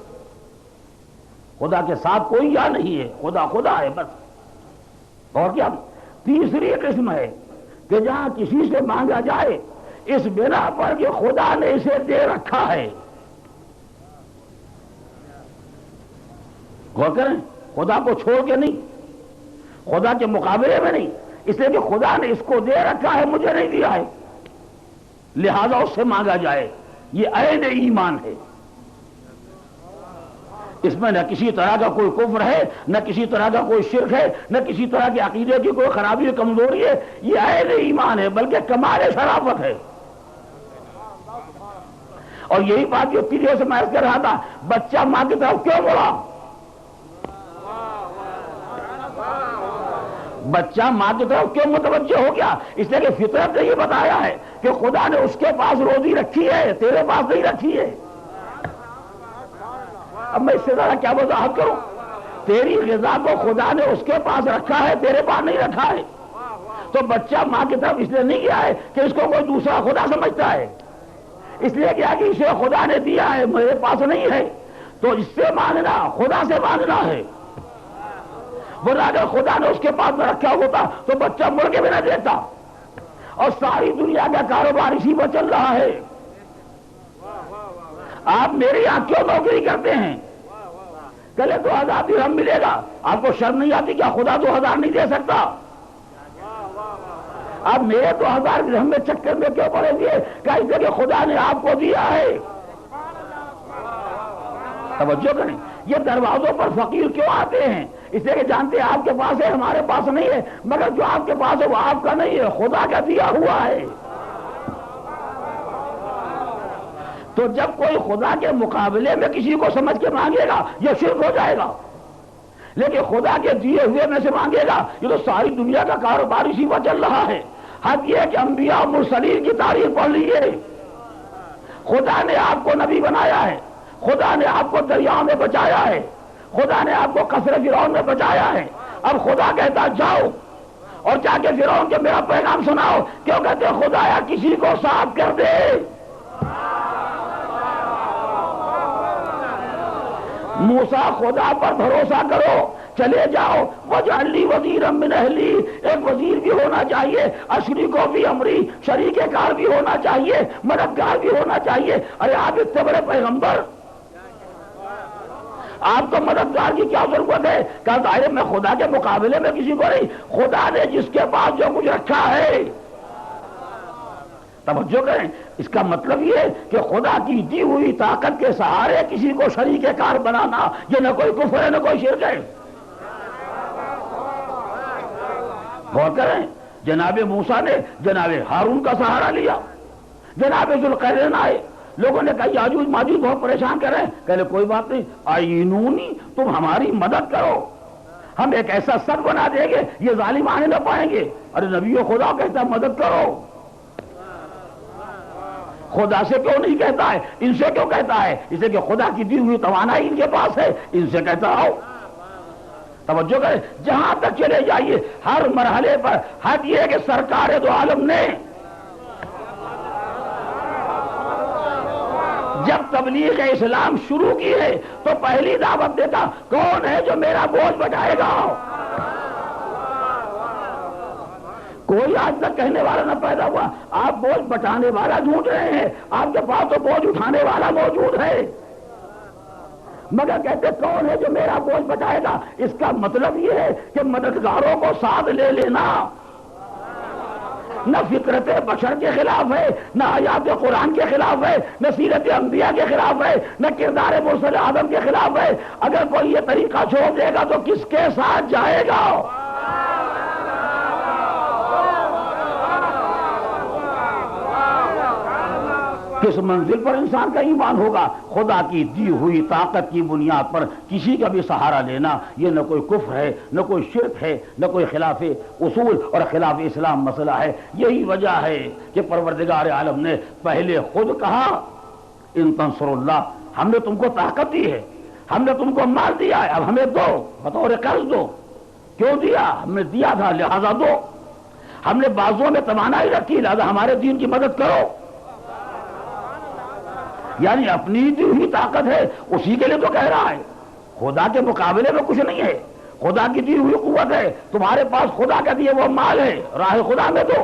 خدا کے ساتھ کوئی یا نہیں ہے، خدا خدا ہے بس۔ اور کیا تیسری قسم ہے کہ جہاں کسی سے مانگا جائے اس بنا پر کہ خدا نے اسے دے رکھا ہے۔ غور کریں، خدا کو چھوڑ کے نہیں، خدا کے مقابلے میں نہیں، اس لیے کہ خدا نے اس کو دے رکھا ہے، مجھے نہیں دیا ہے، لہذا اس سے مانگا جائے۔ یہ عین ایمان ہے، اس میں نہ کسی طرح کا کوئی کفر ہے، نہ کسی طرح کا کوئی شرک ہے، نہ کسی طرح کے عقیدے کی کوئی خرابی و کمزوری ہے، یہ عین ایمان ہے، بلکہ کمال شرافت ہے۔ اور یہی بات جو پیڑھیوں سے میں کر رہا تھا، بچہ ماں کی طرف کیوں مڑا؟ بچہ ماں کی طرف کیوں متوجہ ہو گیا؟ اس لیے کہ فطرت نے یہ بتایا ہے کہ خدا نے اس کے پاس روزی رکھی ہے، تیرے پاس نہیں رکھی ہے۔ اب میں اس سے زیادہ کیا وضاحت کروں؟ تیری غذا کو خدا نے اس کے پاس رکھا ہے، تیرے پاس نہیں رکھا ہے۔ تو بچہ ماں کی طرف اس لیے نہیں گیا ہے کہ اس کو کوئی دوسرا خدا سمجھتا ہے، اس لیے کیا کہ اسے خدا نے دیا ہے، میرے پاس نہیں ہے، تو اس سے مانگنا خدا سے مانگنا ہے۔ ورنہ اگر خدا نے اس کے پاس نہ رکھا ہوتا تو بچہ مڑ کے بھی نہ دیتا، اور ساری دنیا کا کاروبار اسی پر چل رہا ہے۔ آپ میری یہاں کیوں نوکری کرتے ہیں؟ کہلے 2000 درہم ملے گا، آپ کو شرم نہیں آتی کیا خدا 2000 نہیں دے سکتا؟ آپ میرے 2000 درہم میں چکر میں کیوں پڑے ہوئے؟ کہتے کہ خدا نے آپ کو دیا ہے۔ توجہ کریں، یہ دروازوں پر فقیر کیوں آتے ہیں؟ اس لیے کہ جانتے ہیں آپ کے پاس ہے، ہمارے پاس نہیں ہے، مگر جو آپ کے پاس ہے وہ آپ کا نہیں ہے، خدا کا دیا ہوا ہے۔ تو جب کوئی خدا کے مقابلے میں کسی کو سمجھ کے مانگے گا یہ شرک ہو جائے گا، لیکن خدا کے دیے ہوئے میں سے مانگے گا، یہ تو ساری دنیا کا کاروبار اسی پر چل رہا ہے۔ حد یہ ہے کہ انبیاء اور مرسلین کی تاریخ پڑھ لیجیے، خدا نے آپ کو نبی بنایا ہے، خدا نے آپ کو دریاؤں میں بچایا ہے، خدا نے آپ کو قصر فرعون میں بچایا ہے۔ اب خدا کہتا جاؤ اور جا کے فرعون کے میرا پیغام سناؤ، کیوں کہتے خدایا کسی کو صاف کر دے۔ موسیٰ خدا پر بھروسہ کرو، چلے جاؤ، وَاجْعَلْ لِي وَزِيرًا مِّنْ أَهْلِي، ایک وزیر بھی ہونا چاہیے، اشریکو فی امری، شریک کار بھی ہونا چاہیے، مددگار بھی ہونا چاہیے۔ ارے آپ اتنے بڑے پیغمبر، آپ کو مددگار کی کیا ضرورت ہے؟ کہا ظاہر میں خدا کے مقابلے میں کسی کو نہیں، خدا نے جس کے پاس جو کچھ رکھا ہے۔ توجہ کریں، اس کا مطلب یہ ہے کہ خدا کی دی ہوئی طاقت کے سہارے کسی کو شریک کار بنانا یہ نہ کوئی کفر ہے نہ کوئی شرک ہے۔ غور کریں، جناب موسیٰ نے جناب ہارون کا سہارا لیا، جناب ذوالقرنین آئے، لوگوں نے کہا یاجوج ماجوج بہت پریشان کر رہے ہیں، کہلے کوئی بات نہیں، آئینونی، تم ہماری مدد کرو، ہم ایک ایسا سر بنا دیں گے یہ ظالم آنے نہ پائیں گے۔ ارے نبی خدا کہتا ہے مدد کرو، خدا سے کیوں نہیں کہتا ہے؟ ان سے کیوں کہتا ہے؟ اس لیے کہ خدا کی دی ہوئی توانائی ان کے پاس ہے، ان سے کہتا آؤ۔ توجہ کریں، جہاں تک چلے جائیے ہر مرحلے پر حد یہ ہے کہ سرکار دو عالم نے جب تبلیغ اسلام شروع کی ہے تو پہلی دعوت دیتا کون ہے جو میرا بوجھ بٹائے گا؟ کوئی آج تک کہنے والا نہ پیدا ہوا آپ بوجھ بٹانے والا ڈھونڈ رہے ہیں، آپ کے پاس تو بوجھ اٹھانے والا موجود ہے، مگر کہتے کون ہے جو میرا بوجھ بٹائے گا؟ اس کا مطلب یہ ہے کہ مددگاروں کو ساتھ لے لینا نہ فطرت بشر کے خلاف ہے، نہ آیات قرآن کے خلاف ہے، نہ سیرت انبیاء کے خلاف ہے، نہ کردار مرسل آدم کے خلاف ہے۔ اگر کوئی یہ طریقہ چھوڑ دے گا تو کس کے ساتھ جائے گا؟ کس منزل پر انسان کا ایمان ہوگا؟ خدا کی دی ہوئی طاقت کی بنیاد پر کسی کا بھی سہارا لینا یہ نہ کوئی کفر ہے، نہ کوئی شرک ہے، نہ کوئی خلاف اصول اور خلاف اسلام مسئلہ ہے۔ یہی وجہ ہے کہ پروردگار عالم نے پہلے خود کہا ان تنصر اللہ، ہم نے تم کو طاقت دی ہے، ہم نے تم کو مال دیا ہے، اب ہمیں دو، بطور قرض دو۔ کیوں دیا؟ ہم نے دیا تھا لہذا دو۔ ہم نے بازوؤں میں توانائی رکھی لہذا ہمارے دین کی مدد کرو۔ یعنی اپنی دی ہوئی طاقت ہے اسی کے لیے تو کہہ رہا ہے، خدا کے مقابلے میں کچھ نہیں ہے، خدا کی دی ہوئی قوت ہے، تمہارے پاس خدا کا دیے وہ مال ہے، راہ خدا میں دو،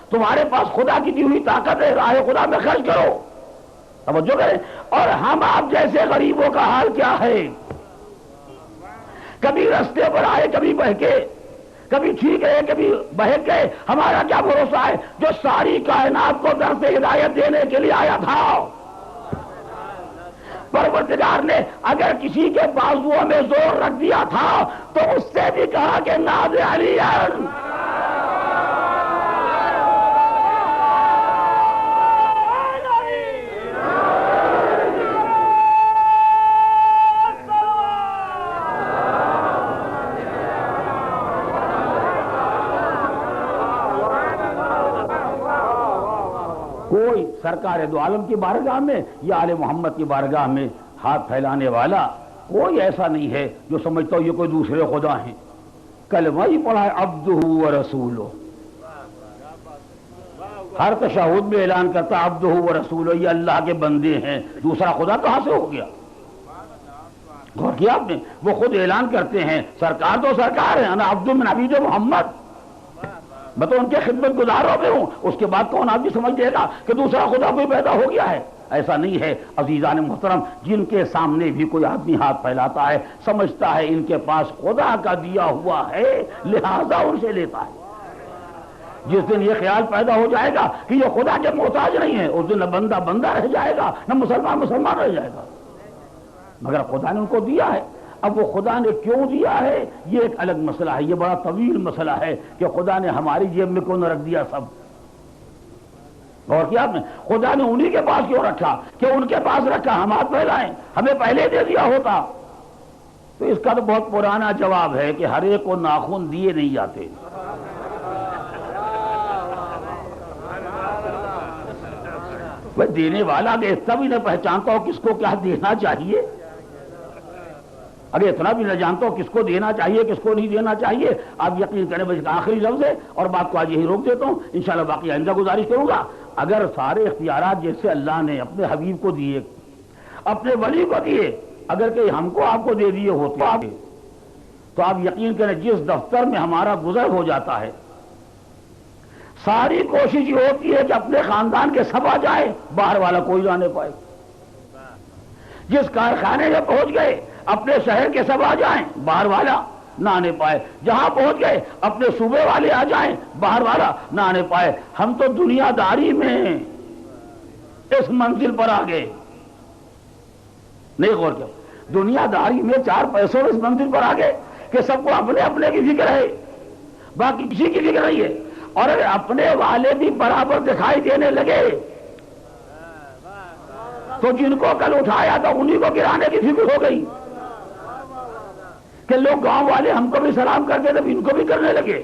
تمہارے پاس خدا کی دی ہوئی طاقت ہے، راہ خدا میں خرچ کرو۔ توجہ کریں۔ اور ہم آپ جیسے غریبوں کا حال کیا ہے؟ کبھی رستے پر آئے، کبھی بہکے، کبھی ٹھیک ہے کبھی بہک گئے، ہمارا کیا بھروسہ ہے جو ساری کائنات کو درس ہدایت دینے کے لیے آیا تھا؟ پروردگار نے اگر کسی کے بازوؤں میں زور رکھ دیا تھا تو اس سے بھی کہا کہ ناز علی کوئی سرکار دو عالم کی بارگاہ میں یا آل محمد کی بارگاہ میں ہاتھ پھیلانے والا کوئی ایسا نہیں ہے جو سمجھتا ہو یہ کوئی دوسرے خدا ہیں۔ کلمہ ہی پڑھا ہے عبدہ و رسولہ، ہر تشہد میں اعلان کرتا عبدہ و رسولہ، یہ اللہ کے بندے ہیں، دوسرا خدا کہاں سے ہو گیا؟ غور کیا آپ نے؟ وہ خود اعلان کرتے ہیں سرکار تو سرکار ہے، انا عبد من عبید محمد، میں تو ان کے خدمت گزاروں میں ہوں۔ اس کے بعد کون آدمی سمجھ لے گا کہ دوسرا خدا کوئی پیدا ہو گیا ہے؟ ایسا نہیں ہے عزیزان محترم۔ جن کے سامنے بھی کوئی آدمی ہاتھ پھیلاتا ہے سمجھتا ہے ان کے پاس خدا کا دیا ہوا ہے لہذا ان سے لیتا ہے۔ جس دن یہ خیال پیدا ہو جائے گا کہ یہ خدا کے محتاج نہیں ہے، اس دن نہ بندہ بندہ رہ جائے گا نہ مسلمان مسلمان رہ جائے گا، مگر خدا نے ان کو دیا ہے۔ اب وہ خدا نے کیوں دیا ہے یہ ایک الگ مسئلہ ہے، یہ بڑا طویل مسئلہ ہے کہ خدا نے ہماری جیب میں کیوں نہ رکھ دیا سب۔ اور کیا آپ نے خدا نے انہی کے پاس کیوں رکھا کہ ان کے پاس رکھا ہم ہاتھ پھیلائیں، ہمیں پہلے دے دیا ہوتا؟ تو اس کا تو بہت پرانا جواب ہے کہ ہر ایک کو ناخن دیے نہیں جاتے۔ وہ دینے والا اگر اتنا بھی نہ پہچانتا ہو کس کو کیا دینا چاہیے، اگر اتنا بھی نہ جانتا ہو کس کو دینا چاہیے کس کو نہیں دینا چاہیے، آپ یقین کریں بس آخری لفظ ہے اور بات کو آج یہی روک دیتا ہوں، انشاءاللہ باقی آئندہ گزارش کروں گا۔ اگر سارے اختیارات جیسے اللہ نے اپنے حبیب کو دیے، اپنے ولی کو دیے، اگر کہ ہم کو آپ کو دے دیے ہوتے تو آپ یقین کریں جس دفتر میں ہمارا گزر ہو جاتا ہے ساری کوشش یہ ہوتی ہے کہ اپنے خاندان کے سب آ جائیں، باہر والا کوئی نہ پائے۔ جس کارخانے میں پہنچ گئے اپنے شہر کے سب آ جائیں، باہر والا نہ آنے پائے۔ جہاں پہنچ گئے اپنے صوبے والے آ جائیں، باہر والا نہ آنے پائے۔ ہم تو دنیا داری میں اس منزل پر آ گئے، نہیں غور کیا؟ دنیا داری میں 4 پیسوں اس منزل پر آ گئے کہ سب کو اپنے اپنے کی فکر ہے، باقی کسی کی فکر نہیں ہے۔ اور اگر اپنے والے بھی برابر دکھائی دینے لگے تو جن کو کل اٹھایا تھا انہی کو گرانے کی فکر ہو گئی کہ لوگ گاؤں والے ہم کو بھی سلام کرتے تھے ان کو بھی کرنے لگے۔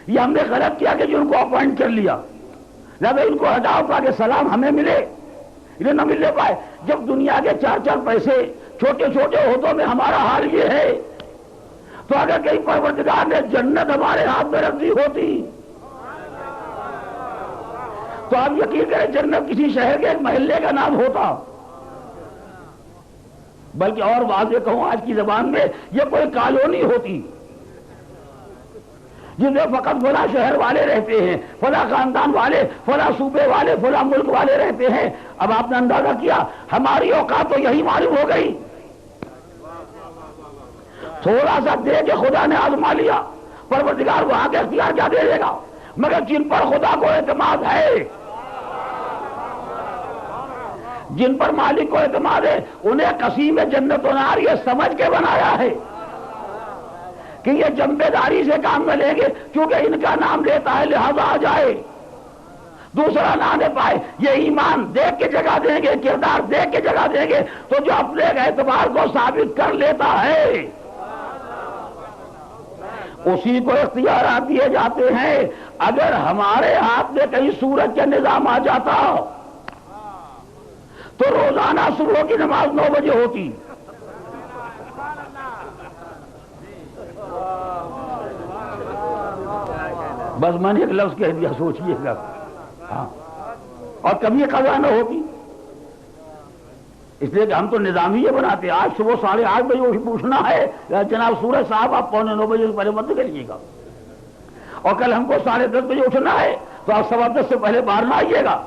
یہ ہم نے غلط کیا کہ جن کو اپوائنٹ کر لیا، لہذا ان کو ہٹاؤ تاکہ سلام ہمیں ملے، انہیں نہ ملنے پائے۔ جب دنیا کے 4 پیسے چھوٹے چھوٹے عہدوں میں ہمارا حال یہ ہے تو اگر کہیں پروردگار نے جنت ہمارے ہاتھ میں رکھ دی ہوتی تو آپ یقین کریں جنت کسی شہر کے ایک محلے کا نام ہوتا، بلکہ اور واضح کہوں آج کی زبان میں یہ کوئی کالونی ہوتی، جن میں فقط فلاں شہر والے رہتے ہیں، فلاں خاندان والے، فلاں صوبے والے، فلاں ملک والے رہتے ہیں۔ اب آپ نے اندازہ کیا ہماری اوقات تو یہی معلوم ہو گئی۔ تھوڑا سا دے کے خدا نے آزما لیا، پروردگار وہاں کے اختیار کیا دے دے گا؟ مگر جن پر خدا کو اعتماد ہے، جن پر مالک کو اعتماد ہے، انہیں قسیم جنت و نار یہ سمجھ کے بنایا ہے کہ یہ ذمہ داری سے کام نہ لیں گے، کیونکہ ان کا نام لیتا ہے لہذا آ جائے، دوسرا نہ دے پائے۔ یہ ایمان دیکھ کے جگہ دیں گے، کردار دیکھ کے جگہ دیں گے، تو جو اپنے اعتبار کو ثابت کر لیتا ہے اسی کو اختیارات دیے جاتے ہیں۔ اگر ہمارے ہاتھ میں کہیں سورج کا نظام آ جاتا تو روزانہ صبح کی نماز 9 بجے ہوتی، بس میں نے ایک لفظ کہہ دیا، سوچئے گا، ہاں، اور کبھی قضا نہ ہوتی، اس لیے کہ ہم تو نظام ہی یہ بناتے ہیں۔ آج صبح 8:30 بجے پوچھنا ہے جناب سورج صاحب آپ 8:45 بجے سے پہلے مت کریے گا، اور کل ہم کو 10:30 بجے اٹھنا ہے تو آپ 10:15 سے پہلے باہر نہ آئیے گا۔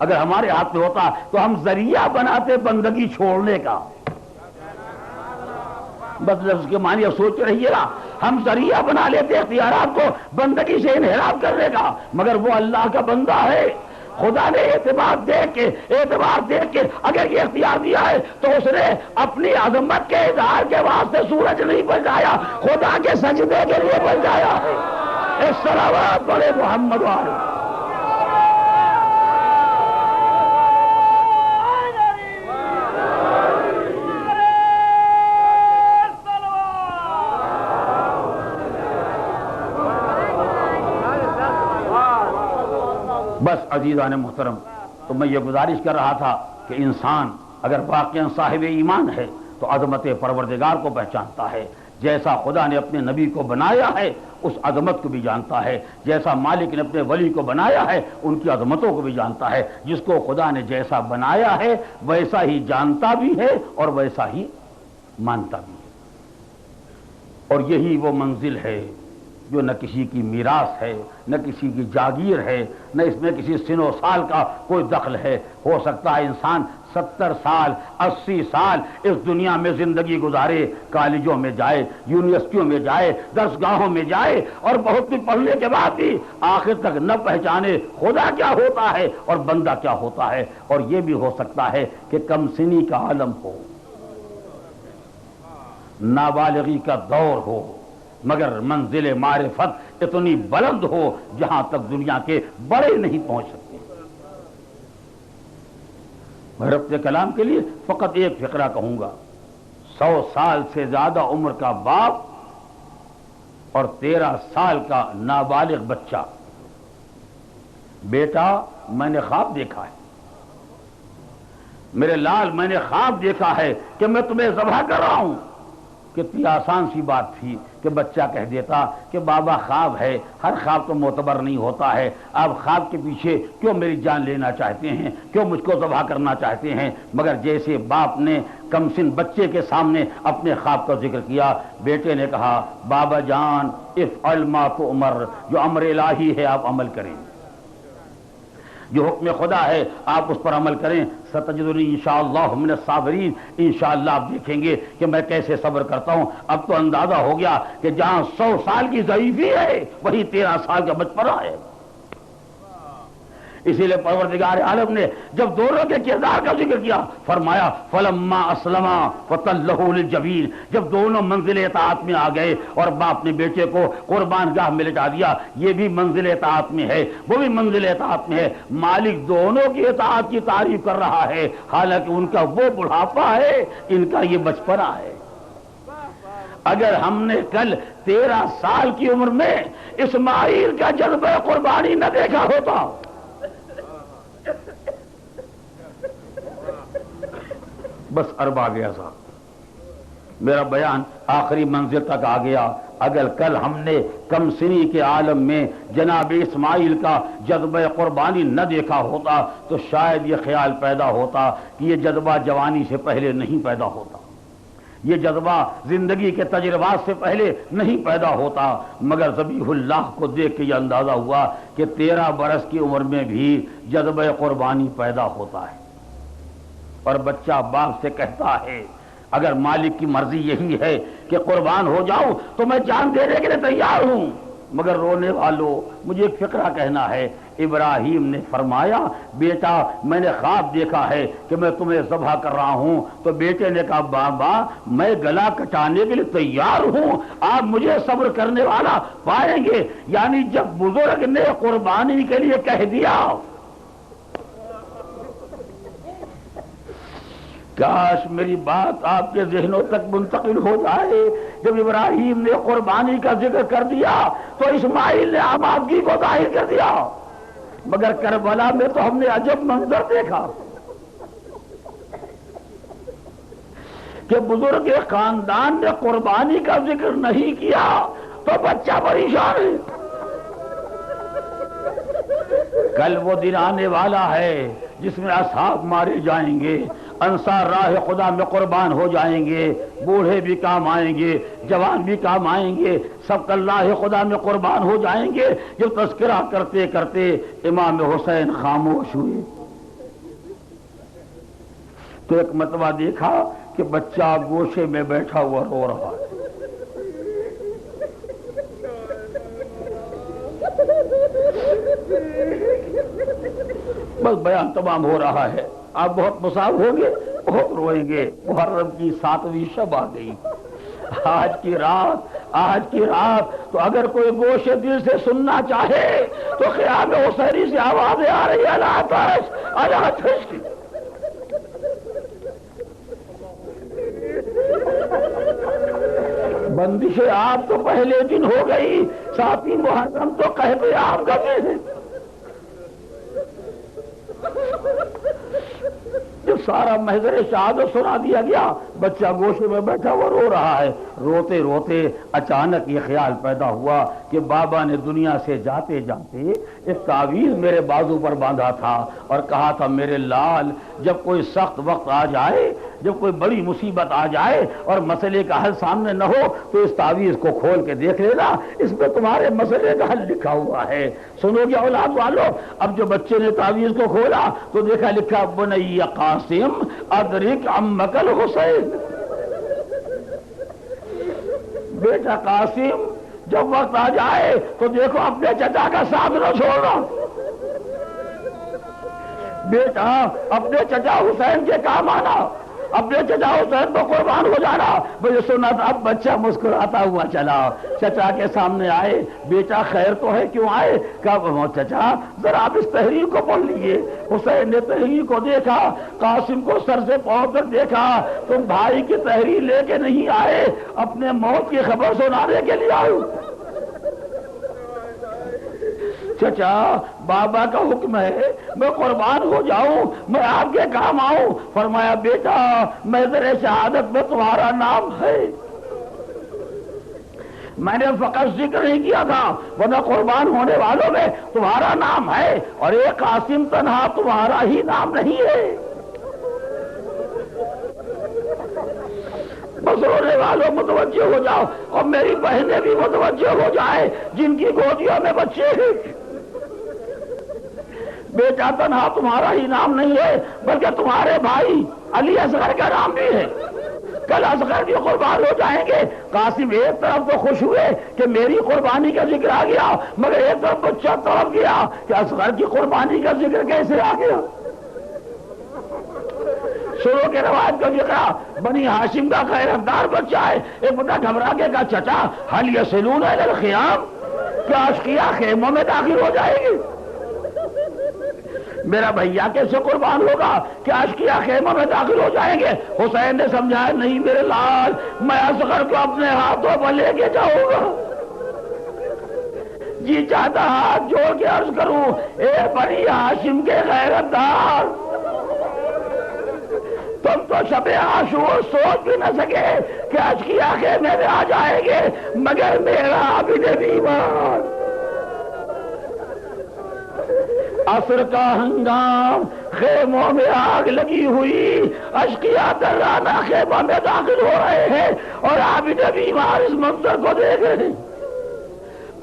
اگر ہمارے ہاتھ میں ہوتا تو ہم ذریعہ بناتے بندگی چھوڑنے کا، بس لفظ کے معنی اب سوچ رہیے گا، ہم ذریعہ بنا لیتے اختیارات کو بندگی سے انحراف کرنے کا، مگر وہ اللہ کا بندہ ہے۔ خدا نے اعتبار دیکھ کے اگر یہ اختیار دیا ہے تو اس نے اپنی عظمت کے اظہار کے واسطے سورج نہیں بجایا، خدا کے سجدے کے لیے بجایا ہے۔ الصلوات بڑے محمد والے۔ بس عزیزان محترم، تو میں یہ گزارش کر رہا تھا کہ انسان اگر واقعاً صاحب ایمان ہے تو عظمت پروردگار کو پہچانتا ہے، جیسا خدا نے اپنے نبی کو بنایا ہے اس عظمت کو بھی جانتا ہے، جیسا مالک نے اپنے ولی کو بنایا ہے ان کی عظمتوں کو بھی جانتا ہے۔ جس کو خدا نے جیسا بنایا ہے ویسا ہی جانتا بھی ہے اور ویسا ہی مانتا بھی ہے، اور یہی وہ منزل ہے جو نہ کسی کی میراث ہے، نہ کسی کی جاگیر ہے، نہ اس میں کسی سن و سال کا کوئی دخل ہے۔ ہو سکتا ہے انسان 70 سال 80 سال اس دنیا میں زندگی گزارے، کالجوں میں جائے، یونیورسٹیوں میں جائے، درسگاہوں میں جائے، اور بہت کچھ پڑھنے کے بعد بھی آخر تک نہ پہچانے خدا کیا ہوتا ہے اور بندہ کیا ہوتا ہے۔ اور یہ بھی ہو سکتا ہے کہ کم سنی کا عالم ہو، نابالغی کا دور ہو، مگر منزل معرفت اتنی بلند ہو جہاں تک دنیا کے بڑے نہیں پہنچ سکتے۔ میں ربط کلام کے لیے فقط ایک فقرہ کہوں گا۔ 100 سال سے زیادہ عمر کا باپ اور 13 سال کا نابالغ بچہ، بیٹا میں نے خواب دیکھا ہے، میرے لال میں نے خواب دیکھا ہے کہ میں تمہیں ذبح کر رہا ہوں۔ کتنی آسان سی بات تھی کہ بچہ کہہ دیتا کہ بابا خواب ہے، ہر خواب تو معتبر نہیں ہوتا ہے، آپ خواب کے پیچھے کیوں میری جان لینا چاہتے ہیں، کیوں مجھ کو ذبح کرنا چاہتے ہیں؟ مگر جیسے باپ نے کمسن بچے کے سامنے اپنے خواب کا ذکر کیا، بیٹے نے کہا بابا جان افعل ما تؤمر، جو امر الہی ہے آپ عمل کریں، جو حکم خدا ہے آپ اس پر عمل کریں۔ ستجدنی انشاءاللہ من الصابرین، انشاءاللہ آپ دیکھیں گے کہ میں کیسے صبر کرتا ہوں۔ اب تو اندازہ ہو گیا کہ جہاں 100 سال کی ضعیفی ہے وہی 13 سال کا بچپنا ہے۔ اسی لیے پروردگار عالم نے جب دونوں کے کردار کا ذکر کیا فرمایا فلما اسلما وتلہ للجبین، جب دونوں منزل اطاعت میں آ گئے اور باپ نے بیٹے کو قربان گاہ میں لٹا دیا، یہ بھی منزل اطاعت میں ہے، وہ بھی منزل اطاعت میں ہے۔ مالک دونوں کی اطاعت کی تعریف کر رہا ہے، حالانکہ ان کا وہ بڑھاپا ہے، ان کا یہ بچپنا ہے۔ اگر ہم نے کل 13 سال کی عمر میں اسماعیل کا جذبہ قربانی نہ دیکھا ہوتا، بس عرب آ گیا صاحب، میرا بیان آخری منزل تک آ گیا۔ اگر کل ہم نے کم سنی کے عالم میں جناب اسماعیل کا جذبہ قربانی نہ دیکھا ہوتا تو شاید یہ خیال پیدا ہوتا کہ یہ جذبہ جوانی سے پہلے نہیں پیدا ہوتا، یہ جذبہ زندگی کے تجربات سے پہلے نہیں پیدا ہوتا، مگر ذبیح اللہ کو دیکھ کے یہ اندازہ ہوا کہ 13 برس کی عمر میں بھی جذبہ قربانی پیدا ہوتا ہے۔ اور بچہ باپ سے کہتا ہے اگر مالک کی مرضی یہی ہے کہ قربان ہو جاؤں تو میں جان دینے کے لیے تیار ہوں، مگر رونے والوں مجھے ایک فقرہ کہنا ہے۔ ابراہیم نے فرمایا بیٹا میں نے خواب دیکھا ہے کہ میں تمہیں ذبح کر رہا ہوں، تو بیٹے نے کہا بابا میں گلا کٹانے کے لیے تیار ہوں، آپ مجھے صبر کرنے والا پائیں گے۔ یعنی جب بزرگ نے قربانی کے لیے کہہ دیا، کاش میری بات آپ کے ذہنوں تک منتقل ہو جائے۔ جب ابراہیم نے قربانی کا ذکر کر دیا تو اسماعیل نے آمادگی کو ظاہر کر دیا، مگر کربلا میں تو ہم نے عجب منظر دیکھا کہ بزرگ خاندان نے قربانی کا ذکر نہیں کیا تو بچہ پریشان ہے۔ کل وہ دن آنے والا ہے جس میں اصحاب مارے جائیں گے، انصار راہ خدا میں قربان ہو جائیں گے، بوڑھے بھی کام آئیں گے، جوان بھی کام آئیں گے، سب اللہ خدا میں قربان ہو جائیں گے۔ جو تذکرہ کرتے کرتے امام حسین خاموش ہوئے تو ایک مرتبہ دیکھا کہ بچہ گوشے میں بیٹھا ہوا رو رہا ہے۔ بس بیان تمام ہو رہا ہے، آپ بہت مصاب ہوں گے، بہت روئیں گے۔ محرم کی 7ویں شب آ گئی، آج کی رات تو اگر کوئی گوش دل سے سننا چاہے تو خیام حسینی سے آوازیں آ رہی ہیں، بندش آپ تو پہلے دن ہو گئی، 7ویں محرم تو قحط عام کا دن ہے۔ جب سارا محضر شہادت سنا دیا گیا، بچہ گوشے میں بیٹھا وہ رو رہا ہے۔ روتے روتے اچانک یہ خیال پیدا ہوا کہ بابا نے دنیا سے جاتے جاتے ایک تعویذ میرے بازو پر باندھا تھا اور کہا تھا میرے لال جب کوئی سخت وقت آ جائے، جب کوئی بڑی مصیبت آ جائے اور مسئلے کا حل سامنے نہ ہو تو اس تعویذ کو کھول کے دیکھ لینا، اس میں تمہارے مسئلے کا حل لکھا ہوا ہے۔ سنو گے اولاد والو؟ اب جو بچے نے تعویذ کو کھولا تو دیکھا لکھا بنی قاسم ادرک عمک الحسین، بیٹا قاسم جب وقت آ جائے تو دیکھو اپنے چچا کا ساتھ نہ چھوڑنا، بیٹا اپنے چچا حسین کے کام آنا، اپنے چچا حسین کو قربان ہو جانا۔ مجھے سنا تھا، اب بچہ مسکراتا ہوا چلا چچا کے سامنے آئے، بیٹا خیر تو ہے کیوں آئے؟ کہا چچا ذرا آپ اس تحریر کو پڑھ لیجیے۔ حسین نے تحریر کو دیکھا، قاسم کو سر سے پاؤں تک دیکھا، تم بھائی کی تحریر لے کے نہیں آئے، اپنے موت کی خبر سنانے کے لیے آئے۔ چچا بابا کا حکم ہے میں قربان ہو جاؤں، میں آپ کے کام آؤں۔ فرمایا بیٹا محضر شہادت میں تمہارا نام ہے، میں نے فقط ذکر نہیں کیا تھا ورنہ قربان ہونے والوں میں تمہارا نام ہے، اور ایک قاسم تنہا تمہارا ہی نام نہیں ہے۔ بس رونے والوں متوجہ ہو جاؤ، اور میری بہنیں بھی متوجہ ہو جائیں جن کی گودیوں میں بچے ہیں۔ بیٹا تنہا تمہارا ہی نام نہیں ہے بلکہ تمہارے بھائی علی اصغر کا نام بھی ہے، کل اصغر بھی قربان ہو جائیں گے۔ قاسم ایک طرف تو خوش ہوئے کہ میری قربانی کا ذکر آ گیا، مگر ایک طرف بچہ طرف گیا کہ اصغر کی قربانی کا ذکر کیسے آ گیا۔ شروع کے روایت کا ذکر بنی ہاشم کا خیرافدار بچہ ہے۔ ایک بندہ گھبرا کے کہا چچا هل يصلون الى الخيام، کیا اشقیاء خیموں میں داخل ہو جائے گی؟ میرا بھیا کیسے قربان ہوگا کہ اشقیاء خیموں میں داخل ہو جائیں گے؟ حسین نے سمجھایا نہیں میرے لال، میں اصغر کو اپنے ہاتھوں پر لے کے جاؤں گا۔ جی چاہتا ہاتھ جوڑ کے عرض کروں اے بنی ہاشم کے غیرتدار، تم تو شب عاشور سوچ بھی نہ سکے کہ اشقیاء خیمے میں آ جائیں گے، مگر میرا عابد ایمان عصر کا ہنگام، خیموں میں آگ لگی ہوئی، اشقیاء درانہ خیموں میں داخل ہو رہے ہیں اور عابد بیمار اس منظر کو دیکھ رہے ہیں۔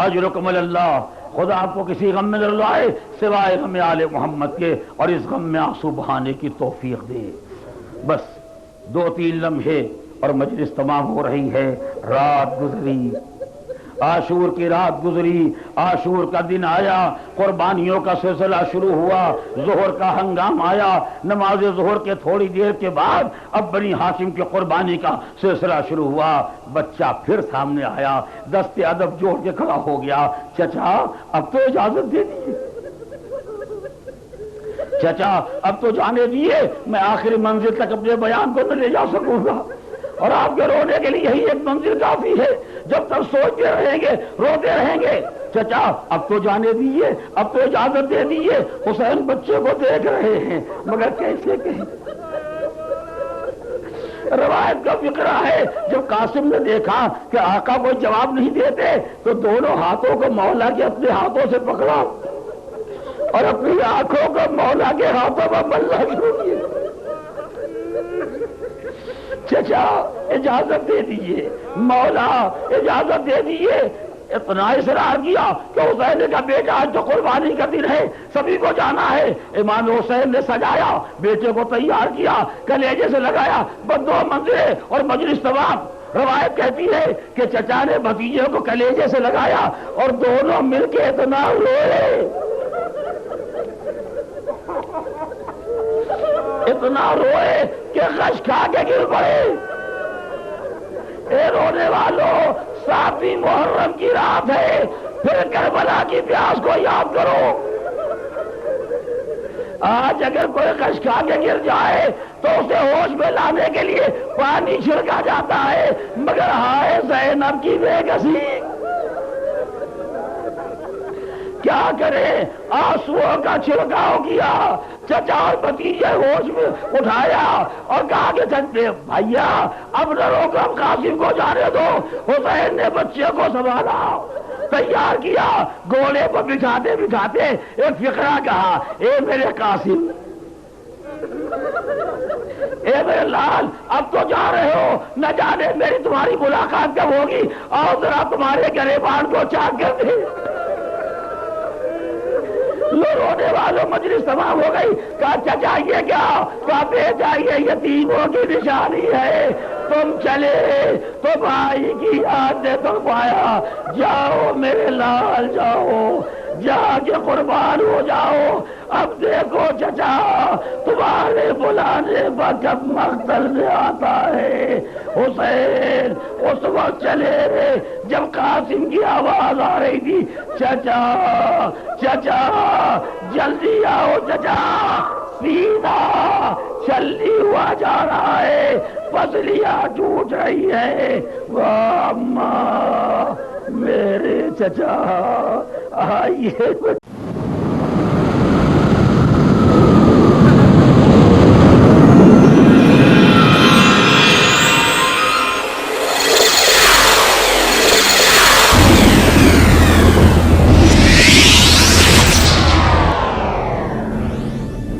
اجرکم اللہ، خدا آپ کو کسی غم میں نہ لائے سوائے غم آل محمد کے، اور اس غم میں آنسو بہانے کی توفیق دے۔ بس 2-3 لمحے اور مجلس تمام ہو رہی ہے۔ رات گزری، عاشور کی رات گزری، عاشور کا دن آیا، قربانیوں کا سلسلہ شروع ہوا، ظہر کا ہنگام آیا، نماز ظہر کے تھوڑی دیر کے بعد اب بنی ہاشم کی قربانی کا سلسلہ شروع ہوا۔ بچہ پھر سامنے آیا، دست ادب جوڑ کے کھڑا ہو گیا، چچا اب تو اجازت دے دیجیے، چچا اب تو جانے دیے، میں آخری منزل تک اپنے بیان کو نہ لے جا سکوں گا، اور آپ کے رونے کے لیے یہی ایک منزل کافی ہے، جب تک سوچتے رہیں گے روتے رہیں گے۔ چچا اب تو جانے دیجیے، اب تو اجازت دے دیجیے، حسین بچے کو دیکھ رہے ہیں مگر کیسے کہیں۔ روایت کا فقرہ ہے، جب قاسم نے دیکھا کہ آقا کوئی جواب نہیں دیتے تو دونوں ہاتھوں کو مولا کے اپنے ہاتھوں سے پکڑا اور اپنی آنکھوں کو مولا کے ہاتھوں پر ملنا شروع کیا۔ چچا اجازت دے دیجئے، مولا اجازت دے دیجئے۔ اتنا اصرار کیا کہ حسین کا بیٹا آج تو قربانی کا دن ہے، سبھی کو جانا ہے۔ امام حسین نے سجایا، بیٹے کو تیار کیا، کلیجے سے لگایا، بس 2 منزلیں اور مجلس تمام۔ روایت کہتی ہے کہ چچا نے بھتیجے کو کلیجے سے لگایا اور دونوں مل کے اتنا روئے، اتنا روئے کہ غش کھا کے گر پڑے۔ اے رونے والوں، 7ویں محرم کی رات ہے، پھر کربلا کی پیاس کو یاد کرو۔ آج اگر کوئی غش کھا کے گر جائے تو اسے ہوش میں لانے کے لیے پانی چھڑکا جاتا ہے، مگر ہائے زینب کی بے کسی، کیا کرے؟ آنسوؤں کا چھڑکاؤ کیا، چچا اور بھتیجے ہوش میں اٹھایا اور کہا کہ چچے بھیا اب نہ روکو، اب قاسم کو جانے دو۔ حسین نے بچے کو سنبھالا، تیار کیا، گھوڑے پر بٹھاتے بٹھاتے ایک فقرہ کہا، اے میرے قاسم، اے میرے لال، اب تو جا رہے ہو، نہ جانے میری تمہاری ملاقات کب ہوگی، اور ذرا تمہارے گریبان کو چاک کر دے۔ رونے والوں مجلس تمام ہو گئی، کہا چچا یہ کیا؟ کہا بیٹا یہ یتیموں کی نشانی ہے، تم چلے تو بھائی کی یاد نے تم پایا، جاؤ میرے لال جاؤ، جا کے قربان ہو جاؤ۔ اب دیکھو چچا تمہارے بلانے پر جب مقتل میں آتا ہے حسین، اس وقت چلے جب قاسم کی آواز آ رہی تھی، چچا چچا جلدی آؤ چچا، سیدھا چلنی ہوا جا رہا ہے، پسلیاں ٹوٹ رہی ہے، واہ اماں میرے چچا آئیے۔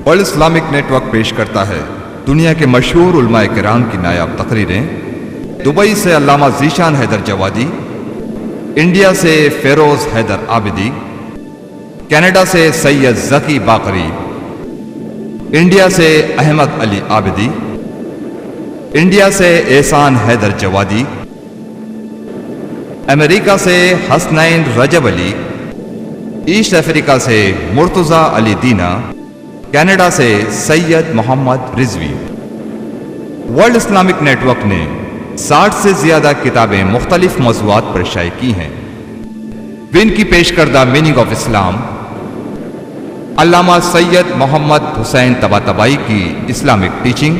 ورلڈ اسلامک نیٹ ورک پیش کرتا ہے دنیا کے مشہور علماء کرام کی نایاب تقریریں۔ دبئی سے علامہ ذیشان حیدر جوادی، انڈیا سے فیروز حیدر عابدی، کینیڈا سے سید ذکی باقری، انڈیا سے احمد علی عابدی، انڈیا سے احسان حیدر جوادی، امریکہ سے حسنین رجب علی، ایسٹ افریقہ سے مرتضی علی دینا، کینیڈا سے Syed Muhammad Rizvi. World Islamic network نے 60 سے زیادہ کتابیں مختلف موضوعات پر شائع کی ہیں۔ ان کی پیش کردہ meaning of Islam, Allama Syed Muhammad Hussain Tabatabai کی اسلامک ٹیچنگ،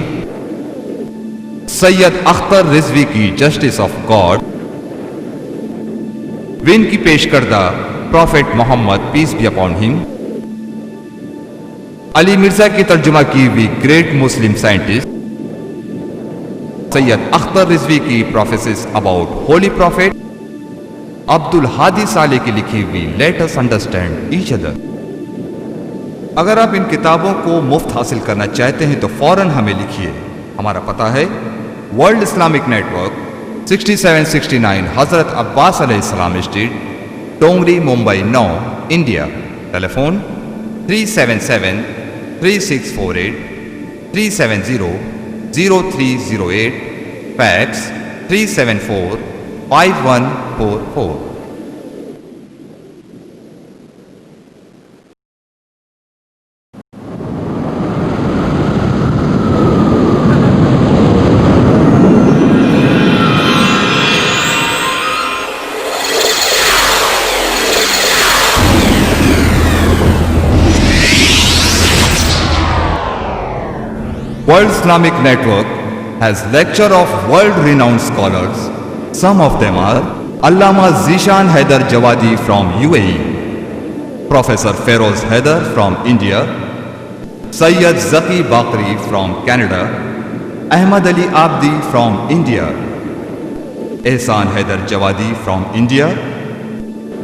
سید اختر رضوی کی جسٹس آف گاڈ، ان کی پیش کردہ prophet Muhammad peace be upon him, Ali Mirza کی ترجمہ کی ہوئی great Muslim scientist, Syed Akhtar Rizvi کی پروفیسز اباؤٹ ہولی پروفیٹ، عبد الہادی صالح کی لکھی ہوئی let us understand each other, اگر آپ ان کتابوں کو مفت حاصل کرنا چاہتے ہیں تو فوراً ہمیں لکھیے. ہمارا پتہ ہے ورلڈ اسلامک نیٹ ورک 6769 حضرت عباس علیہ السلام street, Tongri, Mumbai 9, India. Telephone 377-3648-370-0308. Fax 374-5144. World Islamic Network has lecture of world-renowned scholars. Some of them are Allama Zishan Haidar Jawadi from UAE, Professor Feroz Haidar from India, Sayyid Zaki Bakri from Canada, Ahmad Ali Abdi from India, Ehsan Haidar Jawadi from India,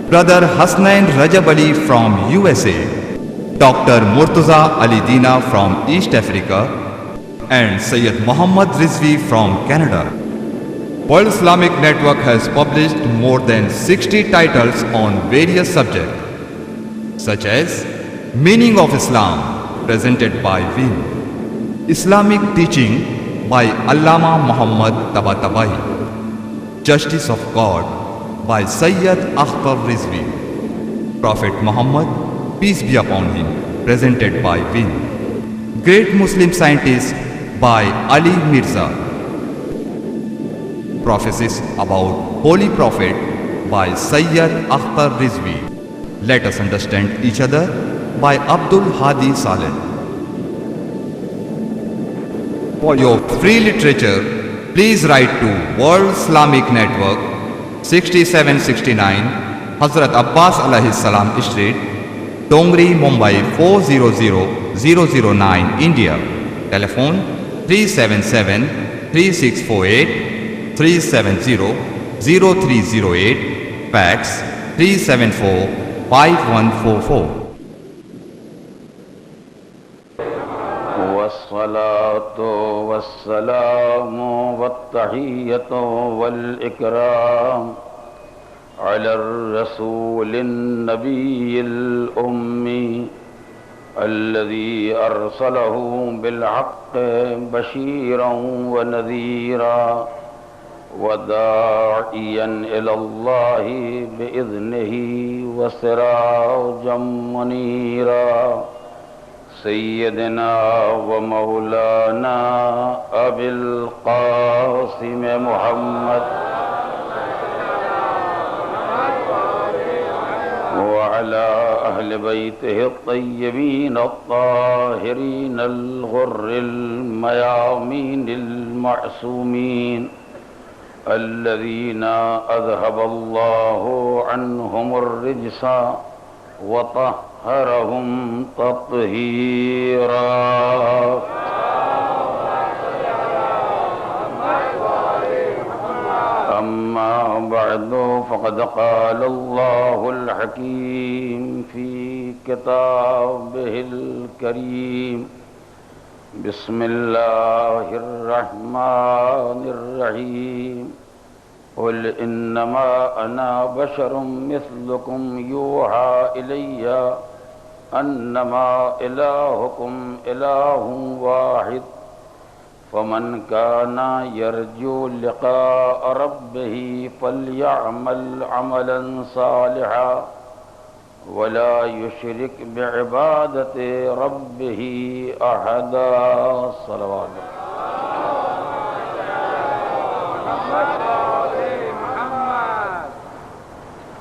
Brother Hasnain Rajab Ali from USA, Dr. Murtaza Ali Dina from East Africa, and Sayyid Muhammad Rizvi from Canada. World Islamic Network has published more than 60 titles on various subjects, such as Meaning of Islam, presented by Win, Islamic Teaching by Allama Muhammad Tabatabai, Justice of God by Sayyid Akhtar Rizvi, Prophet Muhammad, peace be upon him, presented by Win, Great Muslim Scientist by Ali Mirza, Prophecies about Holy Prophet by Sayyid Akhtar Rizvi, Let Us Understand Each Other by Abdul Hadi Saleh. For your free literature, please write to World Islamic Network 6769 Hazrat Abbas Alayhi Salam Street, Tongri, Mumbai 400009, India. Telephone 377-3648-370-0308. Fax 374-5144. والصلاة والسلام والتحية والإكرام على الرسول النبي الأمي الذي أرسله بالحق بشيرا ونذيرا وداعيا إلى الله بإذنه وسراجا منيرا سيدنا ومولانا أبي القاسم محمد وعلى أهل بيته الطيبين الطاهرين الغر الميامين المعصومين الذين أذهب الله عنهم الرجس وطهرهم تطهيرا. أما بعد فقد قال الله الحكيم في كتابه الكريم بسم الله الرحمن الرحيم قل إنما أنا بشر مثلكم يوحى إلي أنما إلهكم إله واحد فمن كان يرجو لقاء ربه فليعمل عملا صالحا ولا يشرك بعبادة ربه أحدا. صلوات.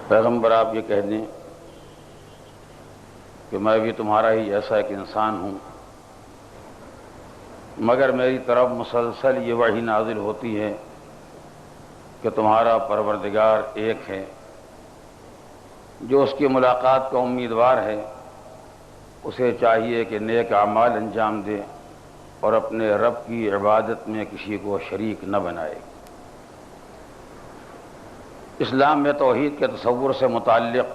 پیغمبر آپ یہ کہہ دیں کہ میں بھی تمہارا ہی ایسا ایک انسان ہوں، مگر میری طرف مسلسل یہ وحی نازل ہوتی ہے کہ تمہارا پروردگار ایک ہے، جو اس کی ملاقات کا امیدوار ہے اسے چاہیے کہ نیک اعمال انجام دے اور اپنے رب کی عبادت میں کسی کو شریک نہ بنائے. اسلام میں توحید کے تصور سے متعلق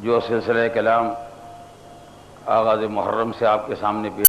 جو سلسلہ کلام آغاز محرم سے آپ کے سامنے پیش